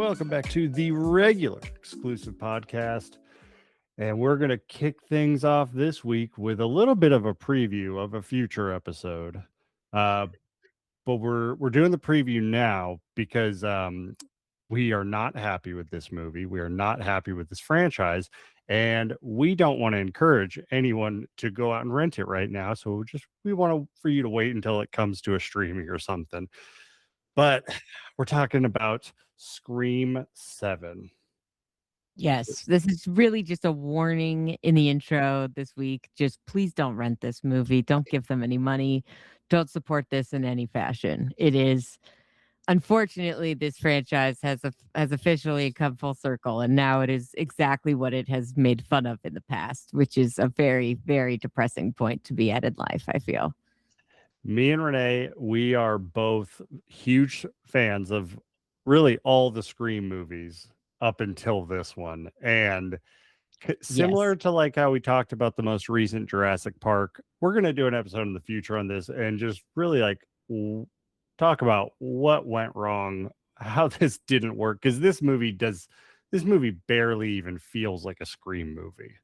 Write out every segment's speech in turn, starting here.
Welcome back to the regular exclusive podcast. And we're going to kick things off this week with a little bit of a preview of a future episode. But we're doing the preview now because we are not happy with this movie. We are not happy with this franchise. And we don't want to encourage anyone to go out and rent it right now. So we want for you to wait until it comes to a streaming or something. But we're talking about Scream 7. Yes, this is really just a warning in the intro this week. Just please don't rent this movie. Don't give them any money. Don't support this in any fashion. It is, unfortunately, this franchise has officially come full circle, and now it is exactly what it has made fun of in the past, which is a very, very depressing point to be at in life, I feel. Me and Renee, we are both huge fans of really all the Scream movies up until this one. And similar to like how we talked about the most recent Jurassic Park, we're going to do an episode in the future on this and just really like talk about what went wrong, how this didn't work. Because this movie barely even feels like a Scream movie.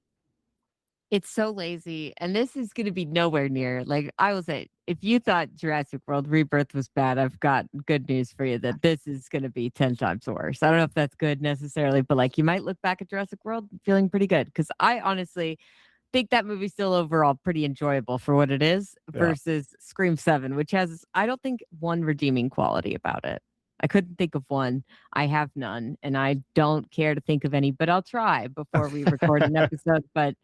It's so lazy, and this is going to be nowhere near. Like I will say, if you thought Jurassic World Rebirth was bad, I've got good news for you that this is going to be 10 times worse. I don't know if that's good necessarily, but like you might look back at Jurassic World feeling pretty good, because I honestly think that movie's still overall pretty enjoyable for what it is versus Scream 7, which has, I don't think, one redeeming quality about it. I couldn't think of one. I have none, and I don't care to think of any, but I'll try before we record an episode. But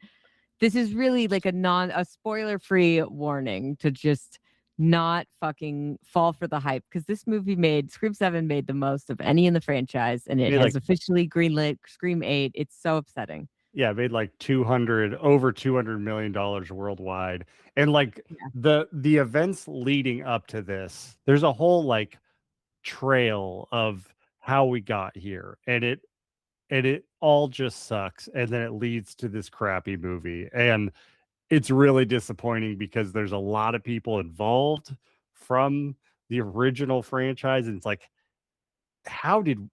this is really like a spoiler-free warning to just not fucking fall for the hype, because this movie Scream 7 made the most of any in the franchise, and it has officially greenlit Scream 8. It's so upsetting. Yeah, it made like over $200 million worldwide. And like the events leading up to this, there's a whole like trail of how we got here. And it all just sucks. And then it leads to this crappy movie. And it's really disappointing because there's a lot of people involved from the original franchise. And it's like, how did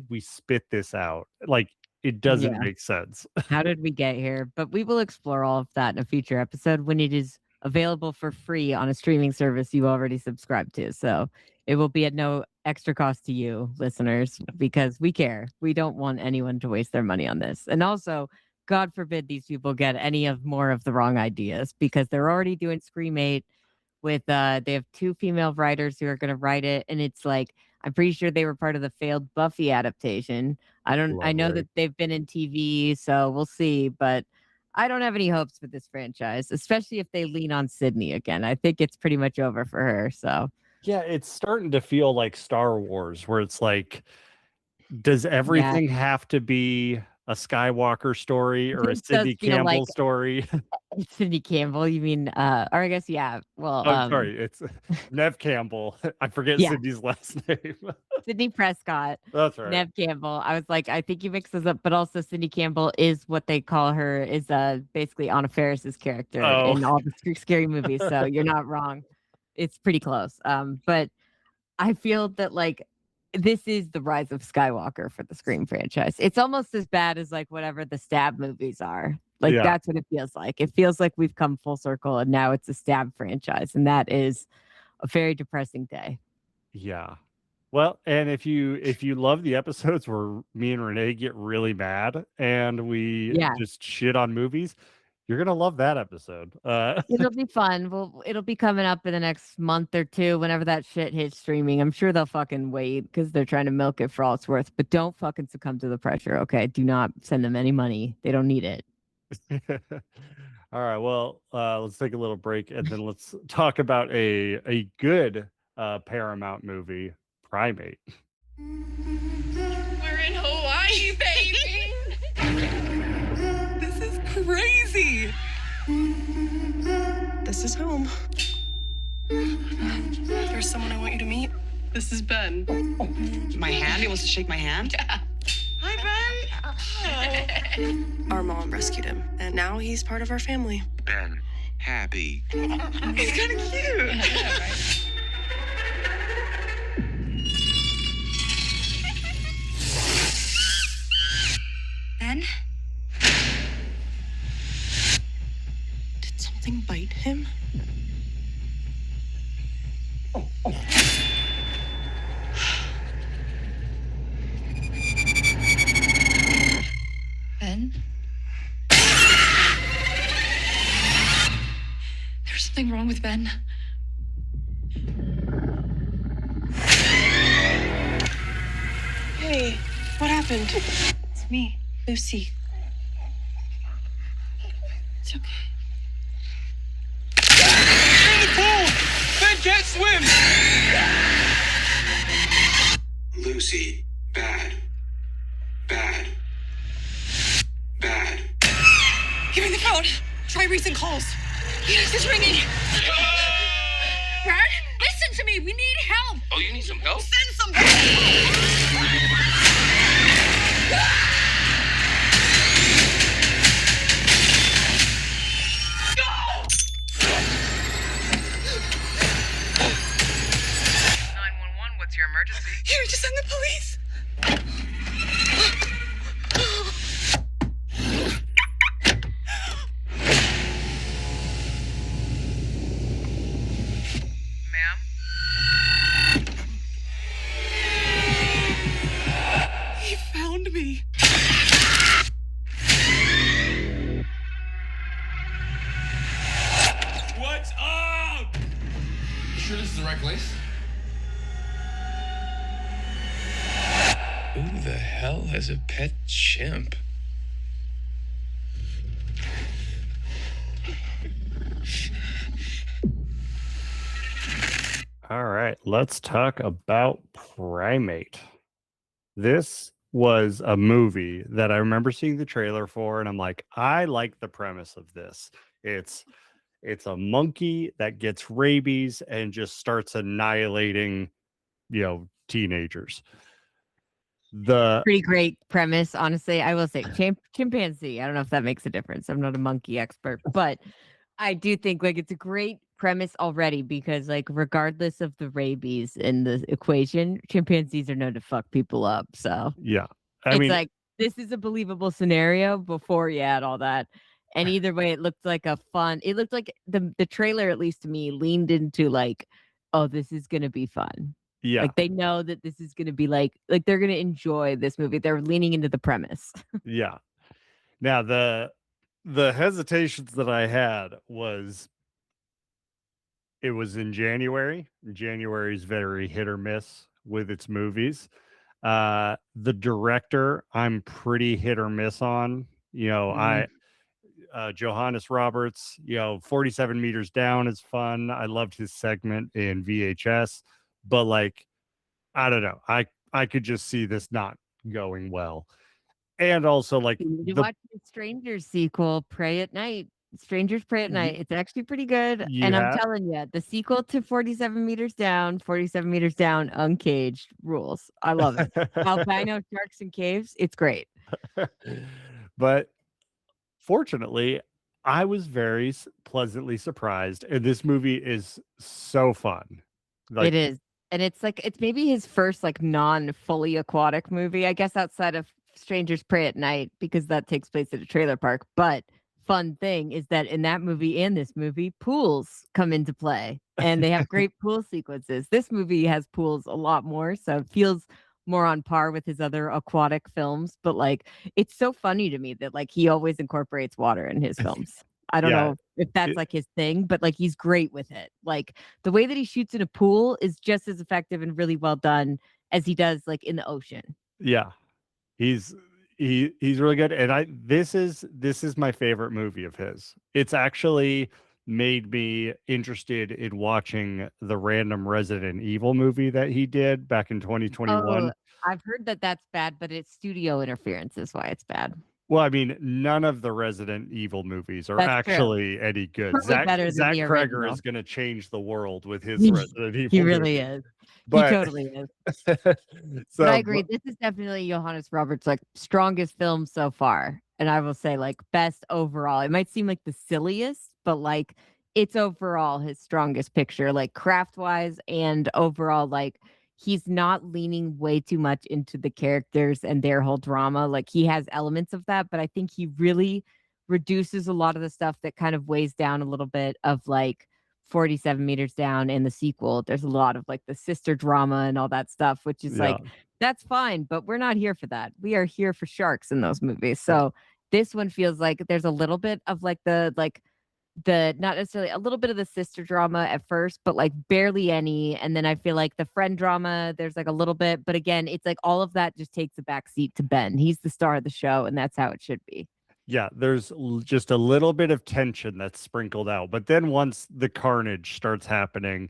we spit this out? Like, it doesn't make sense. How did we get here? But we will explore all of that in a future episode when it is available for free on a streaming service you already subscribe to. So it will be at no extra cost to you, listeners, because we care. We don't want anyone to waste their money on this. And also, God forbid these people get more of the wrong ideas, because they're already doing Scream 8 with, they have 2 female writers who are going to write it. And it's like, I'm pretty sure they were part of the failed Buffy adaptation. I know that they've been in TV, so we'll see. But I don't have any hopes for this franchise, especially if they lean on Sydney again. I think it's pretty much over for her. So yeah, it's starting to feel like Star Wars, where it's like, does everything have to be a Skywalker story or a Sidney Campbell story? Sidney Campbell, you mean? Or I guess, yeah. Well, sorry, it's Nev Campbell. I forget Sydney's last name. Sidney Prescott. That's right. Nev Campbell. I was like, I think you mix those up, but also Sidney Campbell is what they call her, is basically Anna Faris's character in all the scary movies. So you're not wrong. It's pretty close. But I feel that like this is the rise of Skywalker for the Scream franchise. It's almost as bad as like whatever the Stab movies are. Like that's what it feels like. It feels like we've come full circle and now it's a Stab franchise, and that is a very depressing day. Yeah. Well, and if you love the episodes where me and Renee get really mad and we just shit on movies, you're going to love that episode. It'll be fun. It'll be coming up in the next month or two whenever that shit hits streaming. I'm sure they'll fucking wait because they're trying to milk it for all it's worth. But don't fucking succumb to the pressure, okay? Do not send them any money. They don't need it. All right. Well, let's take a little break and then let's talk about a good Paramount movie, Primate. We're in Hawaii, baby! This is crazy! This is home. There's someone I want you to meet. This is Ben. My hand? He wants to shake my hand? Yeah. Hi, Ben! Our mom rescued him, and now he's part of our family. Ben, happy. He's kind of cute. Yeah, right? him? Ben? There's something wrong with Ben. Hey, what happened? It's me, Lucy. It's okay. In the pool! Ben can't swim! Lucy, bad. Bad. Bad. Give me the phone. Try recent calls. Yes, it's ringing. Brad, listen to me. We need help. Oh, you need some help? Send some help. What's your emergency? You need to send the police. Ma'am? He found me. What's up? You sure this is the right place? Who the hell has a pet chimp? All right, let's talk about Primate. This was a movie that I remember seeing the trailer for, and I'm like, I like the premise of this. It's a monkey that gets rabies and just starts annihilating, teenagers. Pretty great premise, honestly. I will say chimpanzee. I don't know if that makes a difference. I'm not a monkey expert, but I do think like it's a great premise already because like regardless of the rabies in the equation, chimpanzees are known to fuck people up. So Yeah, I it's mean, like this is a believable scenario before you add all that. And either way, it looked like it looked like the trailer, at least to me, leaned into like, oh, this is gonna be fun. yeah, Like they know that this is gonna be like they're gonna enjoy this movie. They're leaning into the premise. yeah. Now the hesitations that I had was it was in January. January is very hit or miss with its movies. The director, I'm pretty hit or miss on. Mm. Johannes Roberts, 47 meters down is fun. I loved his segment in VHS, but like, I don't know. I could just see this not going well. And also like You need to the watch the Strangers sequel, Pray at Night. Strangers Pray at Night. It's actually pretty good. you And I'm have telling you, the sequel to 47 Meters Down, Uncaged rules. I love it. Albino Sharks and Caves. It's great. but fortunately, I was very pleasantly surprised, and this movie is so fun. Like, It is. And it's maybe his first like non fully aquatic movie, I guess, outside of Strangers Pray at Night, because that takes place at a trailer park. But fun thing is that in that movie and this movie, pools come into play and they have great pool sequences. This movie has pools a lot more, so it feels more on par with his other aquatic films. But like it's so funny to me that like he always incorporates water in his films. I don't yeah, know if that's it- like his thing, but like he's great with it. Like the way that he shoots in a pool is just as effective and really well done as he does like in the ocean. yeah, he's he's really good. And this is my favorite movie of his. It's actually made me interested in watching the random Resident Evil movie that he did back in 2021. Oh, I've heard that that's bad, but it's studio interference is why it's bad. Well, I mean, none of the Resident Evil movies are That's true. actually any good. Probably better than Zach the Kreger original. is going to change the world with his He- Resident Evil. He really movies. is. But, He totally is. so, But I agree. This is definitely Johannes Roberts' like strongest film so far. And I will say like best overall. It might seem like the silliest, but like it's overall his strongest picture, like craft wise and overall, like he's not leaning way too much into the characters and their whole drama. Like he has elements of that, but I think he really reduces a lot of the stuff that kind of weighs down a little bit of like 47 meters down in the sequel. There's a lot of like the sister drama and all that stuff, which is Yeah. like, that's fine, but we're not here for that. We are here for sharks in those movies. Yeah. So this one feels like there's a little bit of like the not necessarily a little bit of the sister drama at first, but like barely any. And then I feel like the friend drama, there's like a little bit, but again, it's like all of that just takes a back seat to Ben. He's the star of the show, and that's how it should be. Yeah, there's just a little bit of tension that's sprinkled out, but then once the carnage starts happening,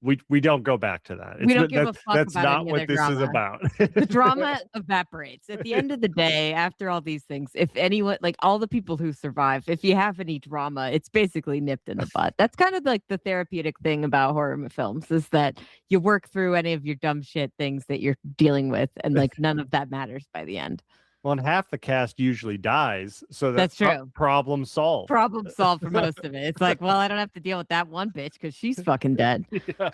we don't go back to that. We don't give a fuck that's about not any what other this is drama. about. The drama evaporates at the end of the day. After all these things, if anyone, like all the people who survive, if you have any drama, it's basically nipped in the butt. That's kind of like the therapeutic thing about horror films, is that you work through any of your dumb shit things that you're dealing with, and like none of that matters by the end. Well, and half the cast usually dies, so That's true. Problem solved. Problem solved for most of it. It's like, well, I don't have to deal with that one bitch because she's fucking dead. Yeah.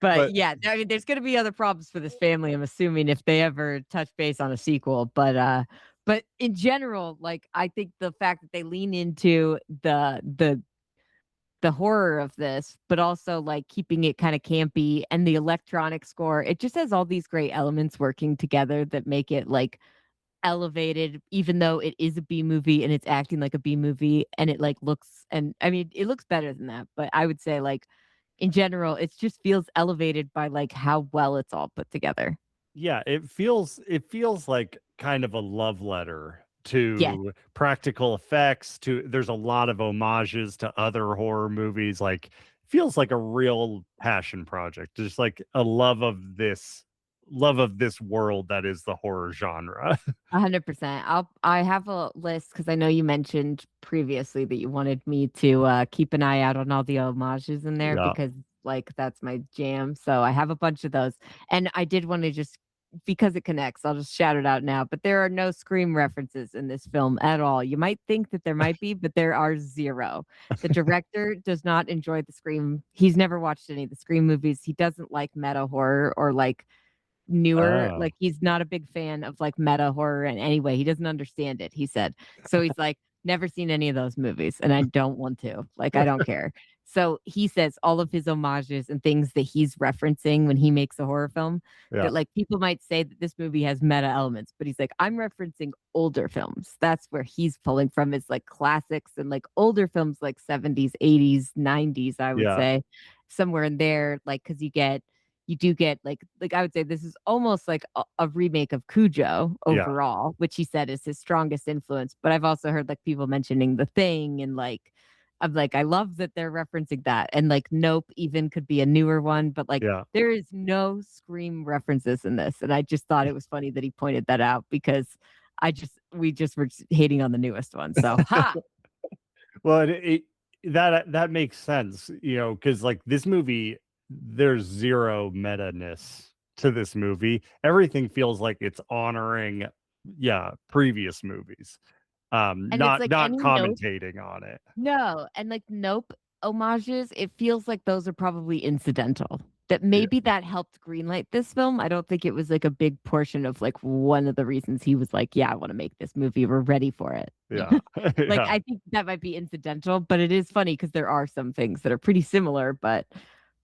But yeah, I mean, there's going to be other problems for this family, I'm assuming, if they ever touch base on a sequel. But in general, like, I think the fact that they lean into the horror of this, but also like keeping it kind of campy, and the electronic score, it just has all these great elements working together that make it like elevated, even though it is a B movie and it's acting like a B movie, and it like looks, and I mean, it looks better than that, but I would say like in general, it just feels elevated by like how well it's all put together. Yeah, it feels like kind of a love letter to Yeah. practical effects. There's a lot of homages to other horror movies. Like, feels like a real passion project, just like a love of this world that is the horror genre. 100%. I have a list because I know you mentioned previously that you wanted me to keep an eye out on all the homages in there, Yeah. because like that's my jam. So I have a bunch of those, and I did want to just, because it connects, I'll just shout it out now. But there are no Scream references in this film at all. You might think that there might be, but there are zero. The director does not enjoy the Scream. He's never watched any of the Scream movies. He doesn't like meta horror or like newer. Oh. Like, he's not a big fan of like meta horror in any way. He doesn't understand it, he said. So he's like, never seen any of those movies, and I don't want to. Like, I don't care. So he says all of his homages and things that he's referencing when he makes a horror film, Yeah. that like people might say that this movie has meta elements, but he's like, I'm referencing older films. That's where he's pulling from, is like classics and like older films, like 70s, 80s, 90s, I would Yeah. say, somewhere in there. Like, because you do get like I would say this is almost like a remake of Cujo overall, which he said is his strongest influence. But I've also heard like people mentioning The Thing, and like, I'm like, I love that they're referencing that. And like Nope even could be a newer one, but like Yeah. there is no Scream references in this. And I just thought it was funny that he pointed that out, because we just were hating on the newest one. So ha. Well, that makes sense, because like this movie, there's zero meta-ness to this movie. Everything feels like it's honoring, previous movies, And not it's like any Nope. commentating on it. No, and like Nope homages, it feels like those are probably incidental. That maybe that helped greenlight this film. I don't think it was like a big portion of like one of the reasons he was like, yeah, I want to make this movie. We're ready for it. Yeah. Like, Yeah. I think that might be incidental, but it is funny because there are some things that are pretty similar. But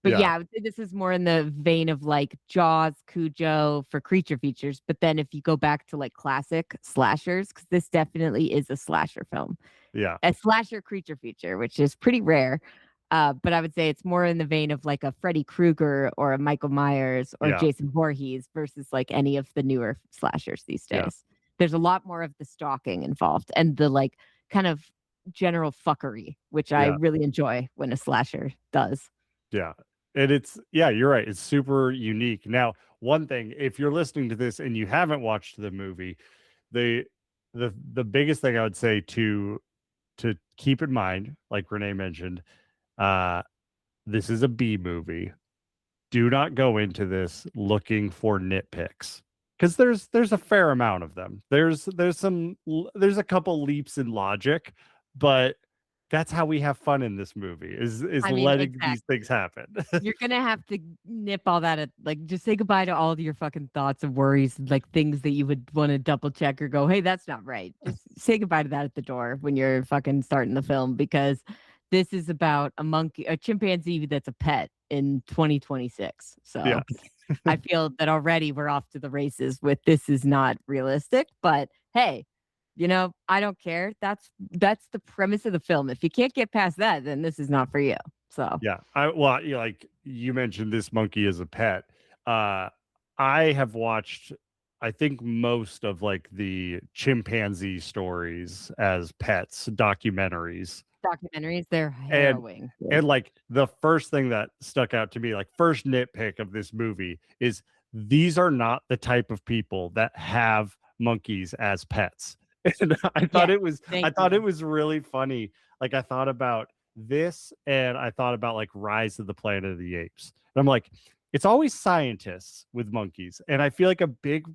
yeah, I would say this is more in the vein of like Jaws, Cujo for creature features. But then if you go back to like classic slashers, because this definitely is a slasher film, Yeah. a slasher creature feature, which is pretty rare. But I would say it's more in the vein of like a Freddy Krueger or a Michael Myers or Yeah. Jason Voorhees versus like any of the newer slashers these days. Yeah. There's a lot more of the stalking involved and the like kind of general fuckery, which I Yeah. really enjoy when a slasher does. Yeah. And you're right. It's super unique. Now, one thing, if you're listening to this and you haven't watched the movie, the biggest thing I would say to keep in mind, like Renee mentioned, this is a B movie. Do not go into this looking for nitpicks, because there's a fair amount of them. There's a couple leaps in logic, but that's how we have fun in this movie is I mean, letting these exactly. things happen. You're gonna have to nip all that at like just say goodbye to all of your fucking thoughts and worries, and, like things that you would want to double check or go, hey, that's not right. Just say goodbye to that at the door when you're fucking starting the film because this is about a chimpanzee that's a pet in 2026. So Yeah. I feel that already we're off to the races with this is not realistic, but hey, I don't care. That's the premise of the film. If you can't get past that, then this is not for you. So Yeah. Like you mentioned this monkey as a pet. I have watched, I think, most of like the chimpanzee stories as pets, documentaries. they're harrowing. And like the first thing that stuck out to me, like first nitpick of this movie is these are not the type of people that have monkeys as pets. And I thought Yeah, it was really funny. Like I thought about this and I thought about like Rise of the Planet of the Apes. And I'm like, it's always scientists with monkeys. And I feel like a big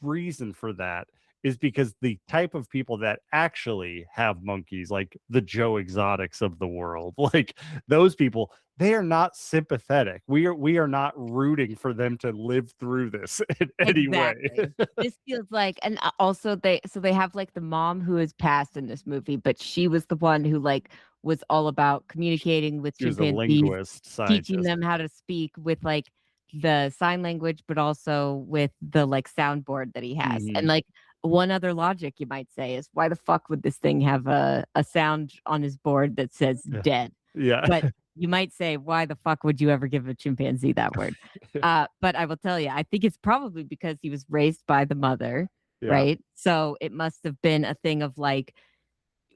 reason for that is because the type of people that actually have monkeys, like the Joe Exotics of the world, like those people, they are not sympathetic. We are not rooting for them to live through this in any way. exactly. This feels like, and also they have like the mom who is passed in this movie, but she was the one who like was all about communicating with She was a chimpanzees, linguist, teaching scientist. them how to speak with like the sign language, but also with the like soundboard that he has. And Mhm. like one other logic you might say is why the fuck would this thing have a sound on his board that says Yeah. dead? Yeah. But you might say, why the fuck would you ever give a chimpanzee that word? But I will tell you, I think it's probably because he was raised by the mother, Yeah. right? So it must have been a thing of like,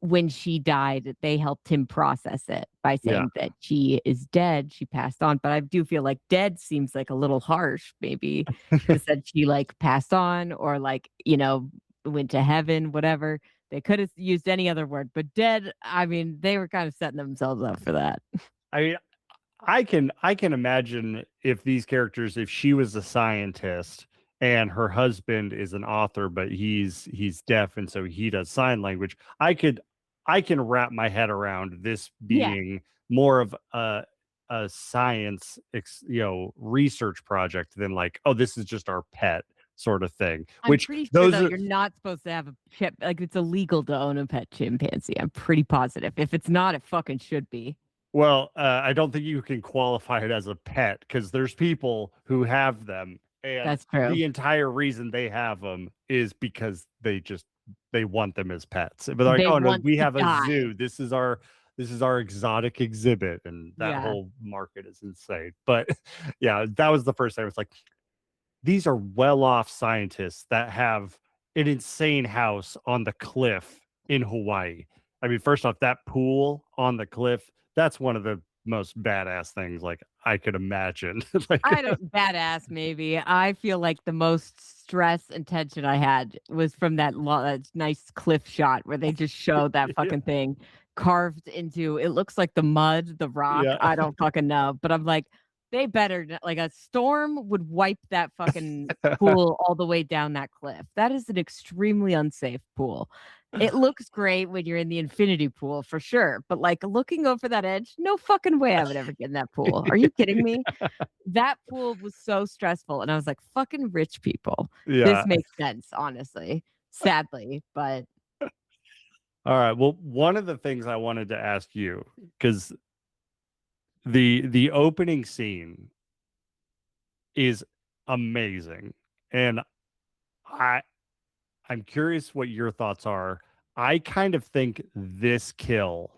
when she died, they helped him process it by saying that she is dead. She passed on. But I do feel like dead seems like a little harsh. Maybe could have said she like passed on or like, went to heaven, whatever. They could have used any other word, but dead, I mean, they were kind of setting themselves up for that. I mean, I can imagine if these characters, if she was a scientist and her husband is an author, but he's deaf and so he does sign language. I can wrap my head around this Yeah. being more of a science research project than like, oh, this is just our pet sort of thing. I'm pretty sure though you're not supposed to have a chip. Like it's illegal to own a pet chimpanzee. I'm pretty positive. If it's not, it fucking should be. Well, I don't think you can qualify it as a pet because there's people who have them, and That's true. the entire reason they have them is because they want them as pets. But they're like, They oh no, want we to have a die. zoo. This is our exotic exhibit, and that Yeah. whole market is insane. But yeah, that was the first thing. I was like, these are well-off scientists that have an insane house on the cliff in Hawaii. I mean, first off, that pool on the cliff, that's one of the most badass things like I could imagine. Like, I don't badass maybe. I feel like the most stress and tension I had was from that nice cliff shot where they just showed that fucking thing carved into it looks like the mud, the rock. Yeah. I don't fucking know. But I'm like, they better like a storm would wipe that fucking pool all the way down that cliff. That is an extremely unsafe pool. It looks great when you're in the infinity pool for sure, but like looking over that edge, no fucking way I would ever get in that pool. Are you kidding me? That pool was so stressful, and I was like, "Fucking rich people." Yeah. This makes sense, honestly. Sadly, but All right. Well, one of the things I wanted to ask you, because the opening scene is amazing, and I'm curious what your thoughts are. I kind of think this kill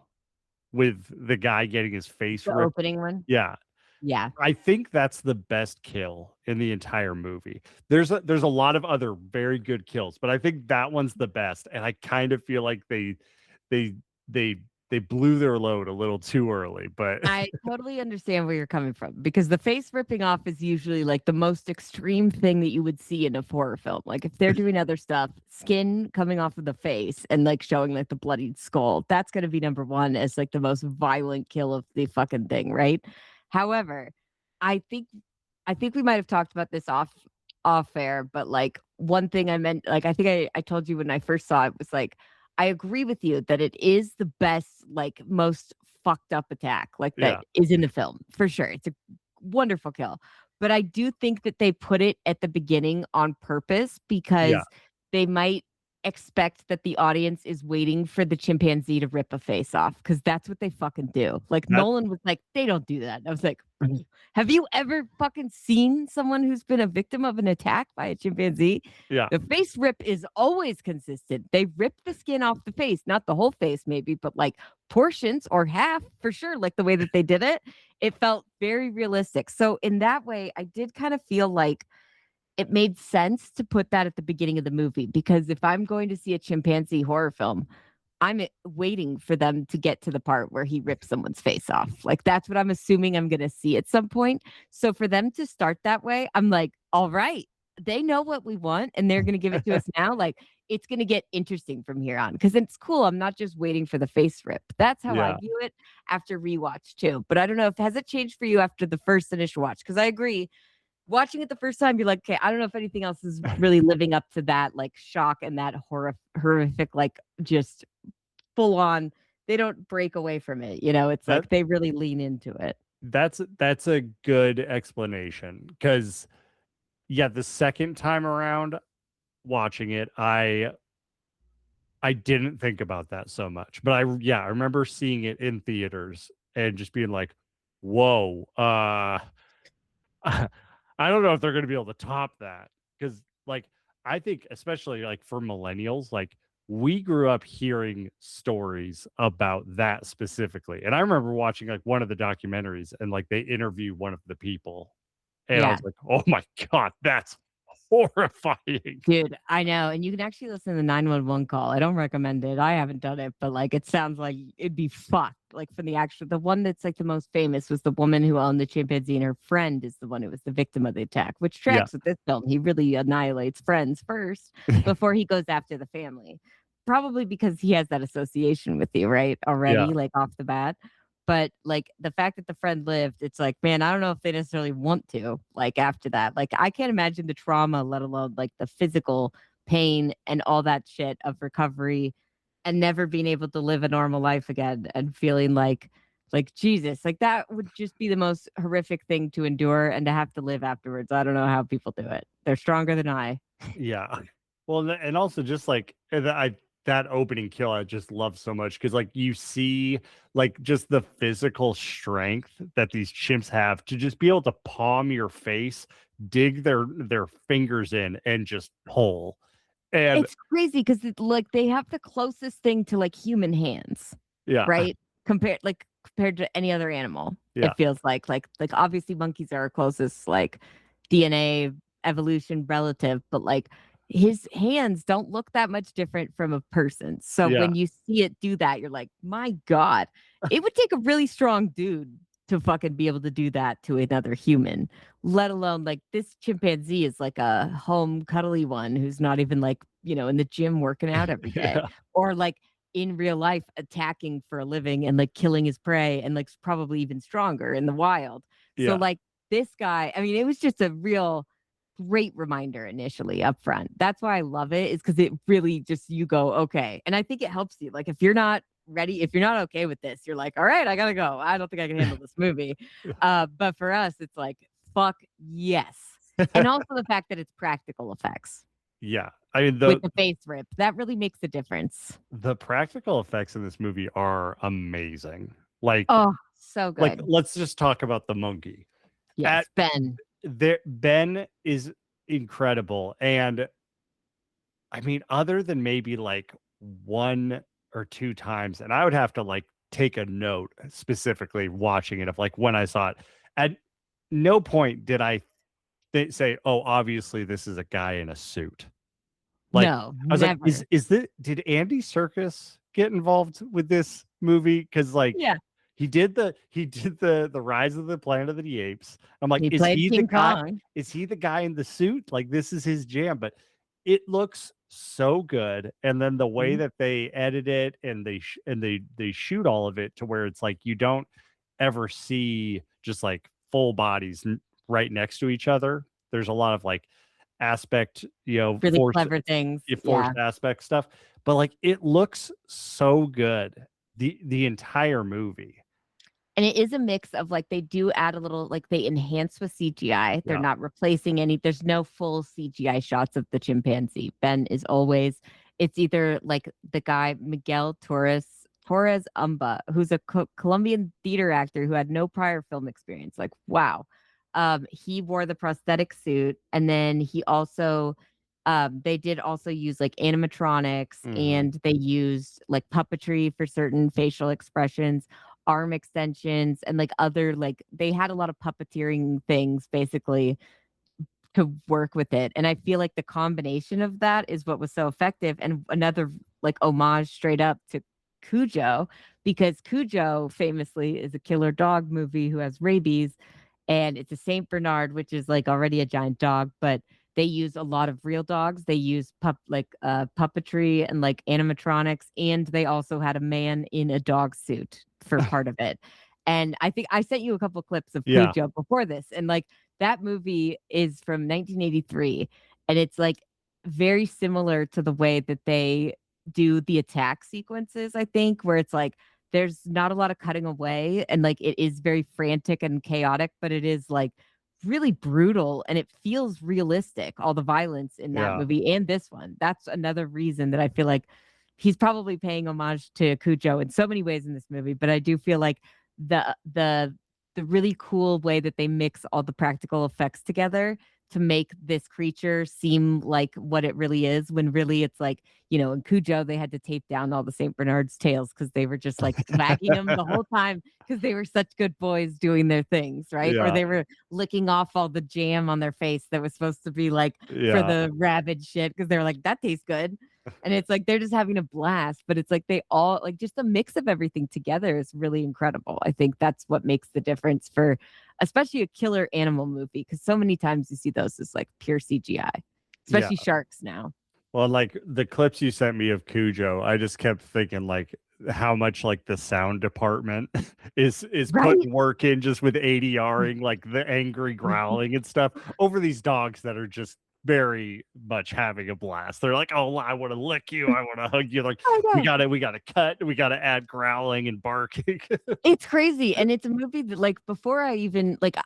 with the guy getting his face the ripped. opening one, Yeah. yeah, I think that's the best kill in the entire movie. There's a lot of other very good kills, but I think that one's the best. And I kind of feel like they blew their load a little too early. But I totally understand where you're coming from because the face ripping off is usually like the most extreme thing that you would see in a horror film. Like if they're doing other stuff, skin coming off of the face and like showing like the bloodied skull, that's going to be number one as like the most violent kill of the fucking thing, right? However, I think we might have talked about this off air, but like one thing I meant, like I think I told you when I first saw it was like I agree with you that it is the best, like most fucked up attack, like Yeah. that is in the film for sure. It's a wonderful kill, but I do think that they put it at the beginning on purpose because they might expect that the audience is waiting for the chimpanzee to rip a face off because that's what they fucking do. Like That- Nolan was like, they don't do that. And I was like, have you ever fucking seen someone who's been a victim of an attack by a chimpanzee? Yeah. The face rip is always consistent. They rip the skin off the face, not the whole face, maybe, but like portions or half for sure. Like the way that they did it, it felt very realistic. So, in that way, I did kind of feel like it made sense to put that at the beginning of the movie because if I'm going to see a chimpanzee horror film, I'm waiting for them to get to the part where he rips someone's face off. Like that's what I'm assuming I'm going to see at some point. So for them to start that way, I'm like, all right, they know what we want and they're going to give it to us now. Like it's going to get interesting from here on because it's cool. I'm not just waiting for the face rip. That's how I view it after rewatch too. But I don't know if has it changed for you after the first initial watch? Because I agree. Watching it the first time, you're like, okay, I don't know if anything else is really living up to that like shock and that horrific, like just full on. They don't break away from it. You know, it's like they really lean into it. That's a good explanation because the second time around watching it, I didn't think about that so much, but I remember seeing it in theaters and just being like, whoa, I don't know if they're going to be able to top that because, like, I think especially like for millennials, like we grew up hearing stories about that specifically, and I remember watching like one of the documentaries and like they interview one of the people, and I was like, oh my god, that's horrifying, dude. I know, and you can actually listen to the 911 call. I don't recommend it. I haven't done it, but like it sounds like it'd be fucked. Like from the one that's like the most famous was the woman who owned the chimpanzee, and her friend is the one who was the victim of the attack, which tracks with this film. He really annihilates friends first before he goes after the family, probably because he has that association with you, right? Already, like off the bat. But like the fact that the friend lived, it's like, man, I don't know if they necessarily want to. Like after that, like I can't imagine the trauma, let alone like the physical pain and all that shit of recovery and never being able to live a normal life again and feeling like Jesus, like that would just be the most horrific thing to endure and to have to live afterwards. I don't know how people do it. They're stronger than I. Yeah. Well, and also just like that opening kill, I just love so much because like you see like just the physical strength that these chimps have to just be able to palm your face, dig their fingers in and just pull. And it's crazy because like they have the closest thing to like human hands. Yeah. Right. Compared to any other animal. It feels like obviously monkeys are our closest like DNA evolution relative, but like his hands don't look that much different from a person. So when you see it do that, you're like, my God, it would take a really strong dude to fucking be able to do that to another human, let alone like this chimpanzee is like a home cuddly one who's not even like, you know, in the gym working out every day or like in real life attacking for a living and like killing his prey and like probably even stronger in the wild. So like this guy, I mean, it was just a real great reminder initially up front. That's why I love it, is because it really just you go, okay. And I think it helps you. Like if you're not ready, if you're not okay with this, you're like, all right, I gotta go. I don't think I can handle this movie. But for us, it's like, fuck yes. And also the fact that it's practical effects. Yeah. I mean, with the face rip, that really makes a difference. The practical effects in this movie are amazing. Like, oh, so good. Like, let's just talk about the monkey. Yes, Ben. Ben is incredible. And I mean, other than maybe like one or two times, and I would have to like take a note specifically watching it of like when I saw it. At no point did I say, oh, obviously this is a guy in a suit. Like, no, I was never. like, did Andy Serkis get involved with this movie? Because like, he did the Rise of the Planet of the Apes. I'm like, is he the guy? Is he the guy in the suit? Like, this is his jam. But it looks so good, and then the way that they edit it and they shoot all of it to where it's like you don't ever see just like full bodies right next to each other. There's a lot of like aspect, Really force clever things. force Yeah. aspect stuff, but like it looks so good the entire movie. And it is a mix of like they do add a little, like they enhance with CGI. They're Yeah. not replacing any, there's no full CGI shots of the chimpanzee. Ben is always, it's either like the guy, Miguel Torres Umba, who's a Colombian theater actor who had no prior film experience. Like, wow. He wore the prosthetic suit. And then he also, they did also use like animatronics and they used like puppetry for certain facial expressions, arm extensions, and like other, like they had a lot of puppeteering things basically to work with it. And I feel like the combination of that is what was so effective. And another like homage straight up to Cujo, because Cujo famously is a killer dog movie who has rabies, and it's a Saint Bernard, which is like already a giant dog, but they use a lot of real dogs. They use puppetry and like animatronics, and they also had a man in a dog suit for part of it. And I think I sent you a couple clips of Yeah. Cujo before this, and like that movie is from 1983, and it's like very similar to the way that they do the attack sequences, I think, where it's like there's not a lot of cutting away and like it is very frantic and chaotic, but it is like really brutal and it feels realistic, all the violence in that Yeah. movie and this one. That's another reason that I feel like he's probably paying homage to Cujo in so many ways in this movie, but I do feel like the really cool way that they mix all the practical effects together to make this creature seem like what it really is, when really it's like, in Cujo, they had to tape down all the St. Bernard's tails because they were just like wagging them the whole time because they were such good boys doing their things, right? Or Yeah. they were licking off all the jam on their face that was supposed to be like for Yeah. the rabid shit because they were like, that tastes good. And it's like they're just having a blast, but it's like they all like just a mix of everything together is really incredible. I think that's what makes the difference for especially a killer animal movie, because so many times you see those as like pure CGI, especially sharks now. Well, like the clips you sent me of Cujo, I just kept thinking like how much like the sound department is Right? putting work in just with ADRing, like the angry growling and stuff over these dogs that are just very much having a blast. They're like, oh, I want to lick you, I want to hug you. Like Oh, we yeah. gotta cut, we gotta add growling and barking. It's crazy. And it's a movie that like before I even like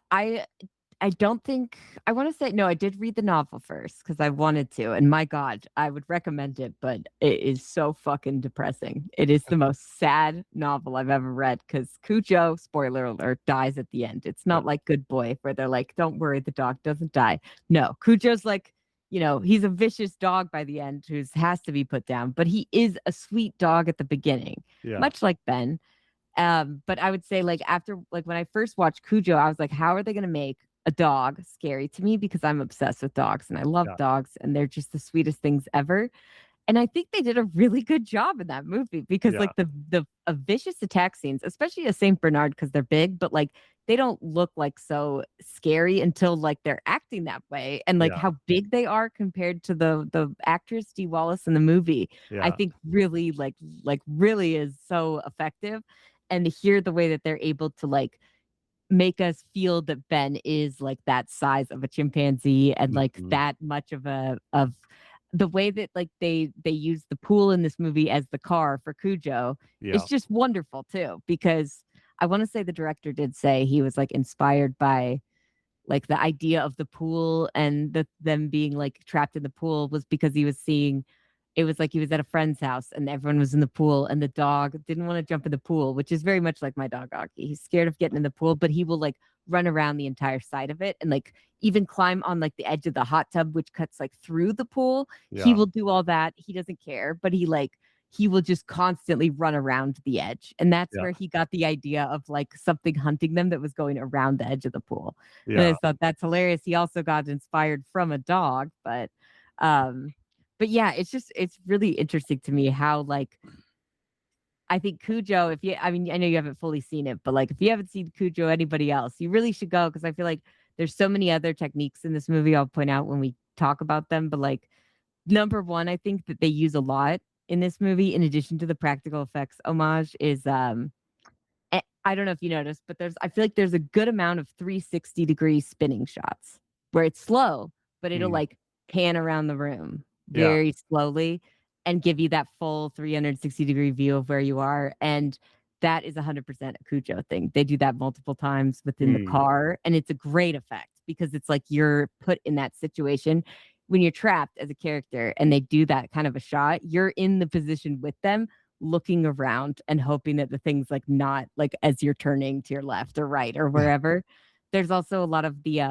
I don't think I want to say no, I did read the novel first because I wanted to. And my God, I would recommend it, but it is so fucking depressing. It is the most sad novel I've ever read because Cujo, spoiler alert, dies at the end. It's not like Good Boy where they're like, don't worry, the dog doesn't die. No, Cujo's like, he's a vicious dog by the end who has to be put down, but he is a sweet dog at the beginning, Yeah. much like Ben. But I would say like after like when I first watched Cujo, I was like, how are they going to make a dog scary to me? Because I'm obsessed with dogs and I love dogs and they're just the sweetest things ever. And I think they did a really good job in that movie because like the vicious attack scenes, especially a Saint Bernard because they're big, but like they don't look like so scary until like they're acting that way, and like how big they are compared to the actress Dee Wallace in the movie. I think really like really is so effective. And to hear the way that they're able to like make us feel that Ben is like that size of a chimpanzee and like that much of the way that like they use the pool in this movie as the car for Cujo is just wonderful too, because I want to say the director did say he was like inspired by like the idea of the pool and them being like trapped in the pool was because he was seeing it was like he was at a friend's house and everyone was in the pool and the dog didn't want to jump in the pool, which is very much like my dog Augie. He's scared of getting in the pool, but he will like run around the entire side of it and like even climb on like the edge of the hot tub, which cuts like through the pool. He will do all that. He doesn't care, but he will just constantly run around the edge. And that's where he got the idea of like something hunting them that was going around the edge of the pool. And I thought that's hilarious. He also got inspired from a dog, but yeah, it's really interesting to me how like I think Cujo, I know you haven't fully seen it, but like if you haven't seen Cujo, anybody else, you really should go, because I feel like there's so many other techniques in this movie I'll point out when we talk about them. But like number one, I think that they use a lot in this movie, in addition to the practical effects homage, is I don't know if you noticed, but I feel like there's a good amount of 360-degree spinning shots where it's slow, but it'll like pan around the room Yeah. very slowly and give you that full 360-degree view of where you are. And that is 100% a Cujo thing. They do that multiple times within the car, and it's a great effect because it's like you're put in that situation when you're trapped as a character and they do that kind of a shot, you're in the position with them looking around and hoping that the thing's like not like as you're turning to your left or right or wherever. There's also a lot of the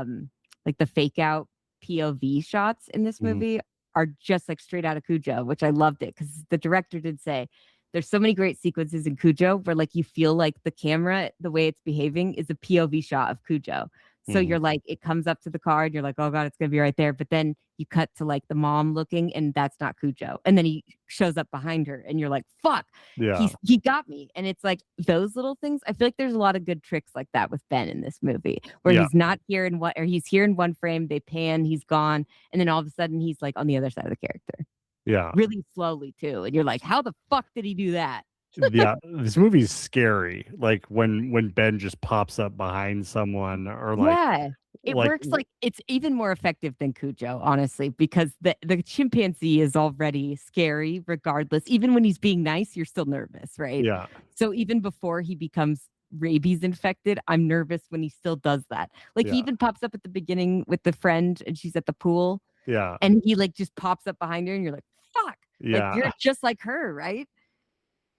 like the fake out POV shots in this movie are just like straight out of Cujo, which I loved it because the director did say there's so many great sequences in Cujo where like you feel like the camera, the way it's behaving is a POV shot of Cujo. So you're like, it comes up to the car and you're like, oh God, it's going to be right there. But then you cut to like the mom looking and that's not Cujo. And then he shows up behind her and you're like, fuck, he got me. And it's like those little things. I feel like there's a lot of good tricks like that with Ben in this movie where he's not here in what, or he's here in one frame, they pan, he's gone. And then all of a sudden he's like on the other side of the character. Yeah. Really slowly too. And you're like, how the fuck did he do that? Yeah, this movie's scary. Like when Ben just pops up behind someone or like it works like it's even more effective than Cujo, honestly, because the chimpanzee is already scary regardless. Even when he's being nice, you're still nervous, right? Yeah. So even before he becomes rabies infected, I'm nervous when he still does that. Like he even pops up at the beginning with the friend and she's at the pool. Yeah. And he like just pops up behind her and you're like, fuck. Yeah. Like you're just like her, right?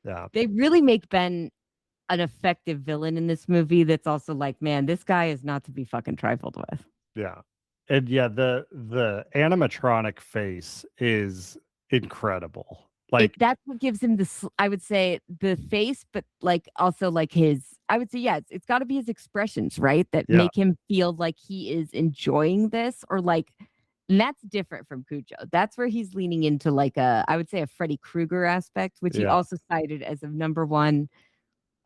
Yeah. They really make Ben an effective villain in this movie that's also like, man, this guy is not to be fucking trifled with. Yeah. And yeah, the animatronic face is incredible. Like that's what gives him this, I would say, the face, but like also like his, I would say, yeah, it's got to be his expressions, right? That make him feel like he is enjoying this or like, and that's different from Cujo. That's where he's leaning into like I would say a Freddy Krueger aspect, which he also cited as a number one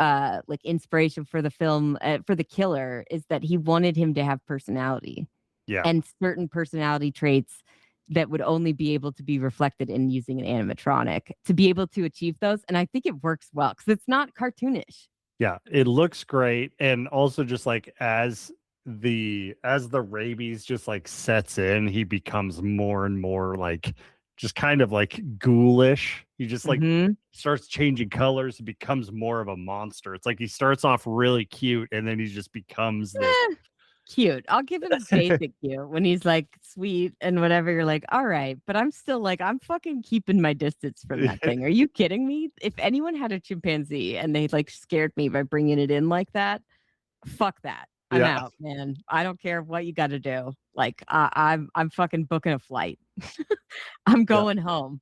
like inspiration for the film, for the killer, is that he wanted him to have personality. Yeah. And certain personality traits that would only be able to be reflected in using an animatronic to be able to achieve those. And I think it works well because it's not cartoonish. Yeah, it looks great. And also just like as the rabies just like sets in, he becomes more and more like just kind of like ghoulish. He just like starts changing colors. He becomes more of a monster. It's like he starts off really cute and then he just becomes this cute. I'll give him basic cute when he's like sweet and whatever. You're like, all right, but I'm still like, I'm fucking keeping my distance from that thing. Are you kidding me? If anyone had a chimpanzee and they like scared me by bringing it in like that, fuck that. I'm out, man. I don't care what you got to do. Like, I'm fucking booking a flight. I'm going home.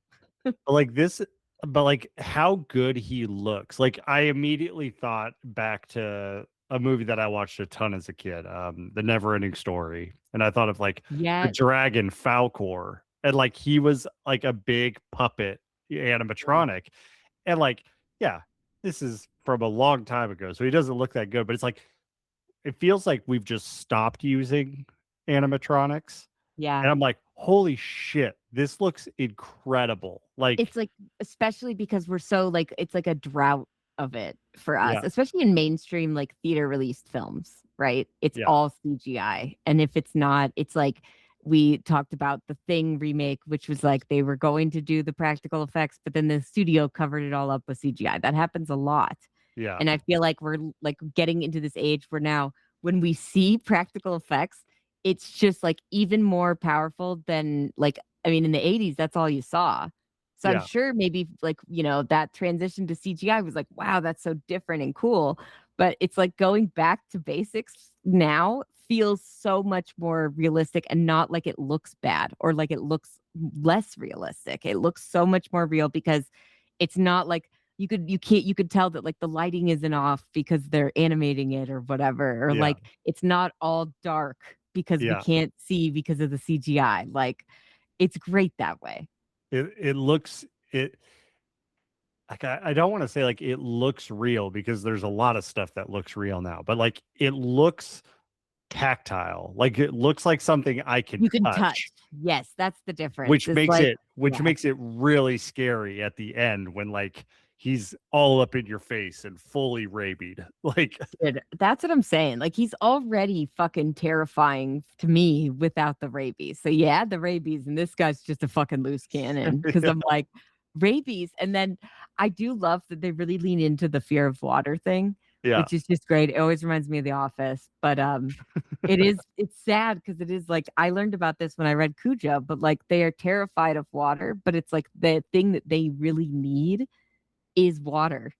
Like this, but like how good he looks. Like I immediately thought back to a movie that I watched a ton as a kid, The Never-Ending Story, and I thought of like the dragon Falcor, and like he was like a big puppet animatronic, and like this is from a long time ago, so he doesn't look that good, but it's like it feels like we've just stopped using animatronics. Yeah. And I'm like, holy shit, this looks incredible. Like it's like, especially because we're so like, it's like a drought of it for us, especially in mainstream like theater released films, right? It's all CGI. And if it's not, it's like we talked about the Thing remake, which was like they were going to do the practical effects, but then the studio covered it all up with CGI. That happens a lot. Yeah. And I feel like we're like getting into this age where now when we see practical effects, it's just like even more powerful than like, I mean, in the 80s, that's all you saw. So I'm sure maybe like, you know, that transition to CGI was like, wow, that's so different and cool. But it's like going back to basics now feels so much more realistic and not like it looks bad or like it looks less realistic. It looks so much more real because it's not like you could tell that like the lighting isn't off because they're animating it or whatever, or like it's not all dark because we can't see because of the CGI. Like it's great that way. It looks like I don't want to say like it looks real because there's a lot of stuff that looks real now, but like it looks tactile. Like it looks like something I can touch. Yes, that's the difference. Which it's makes like, makes it really scary at the end when like he's all up in your face and fully rabied. Like, Dude, that's what I'm saying. Like he's already fucking terrifying to me without the rabies. So yeah, the rabies, and this guy's just a fucking loose cannon because Yeah. I'm like rabies. And then I do love that they really lean into the fear of water thing, yeah, which is just great. It always reminds me of The Office, but it's sad because it is like I learned about this when I read Cujo, but like they are terrified of water, but it's like the thing that they really need is water.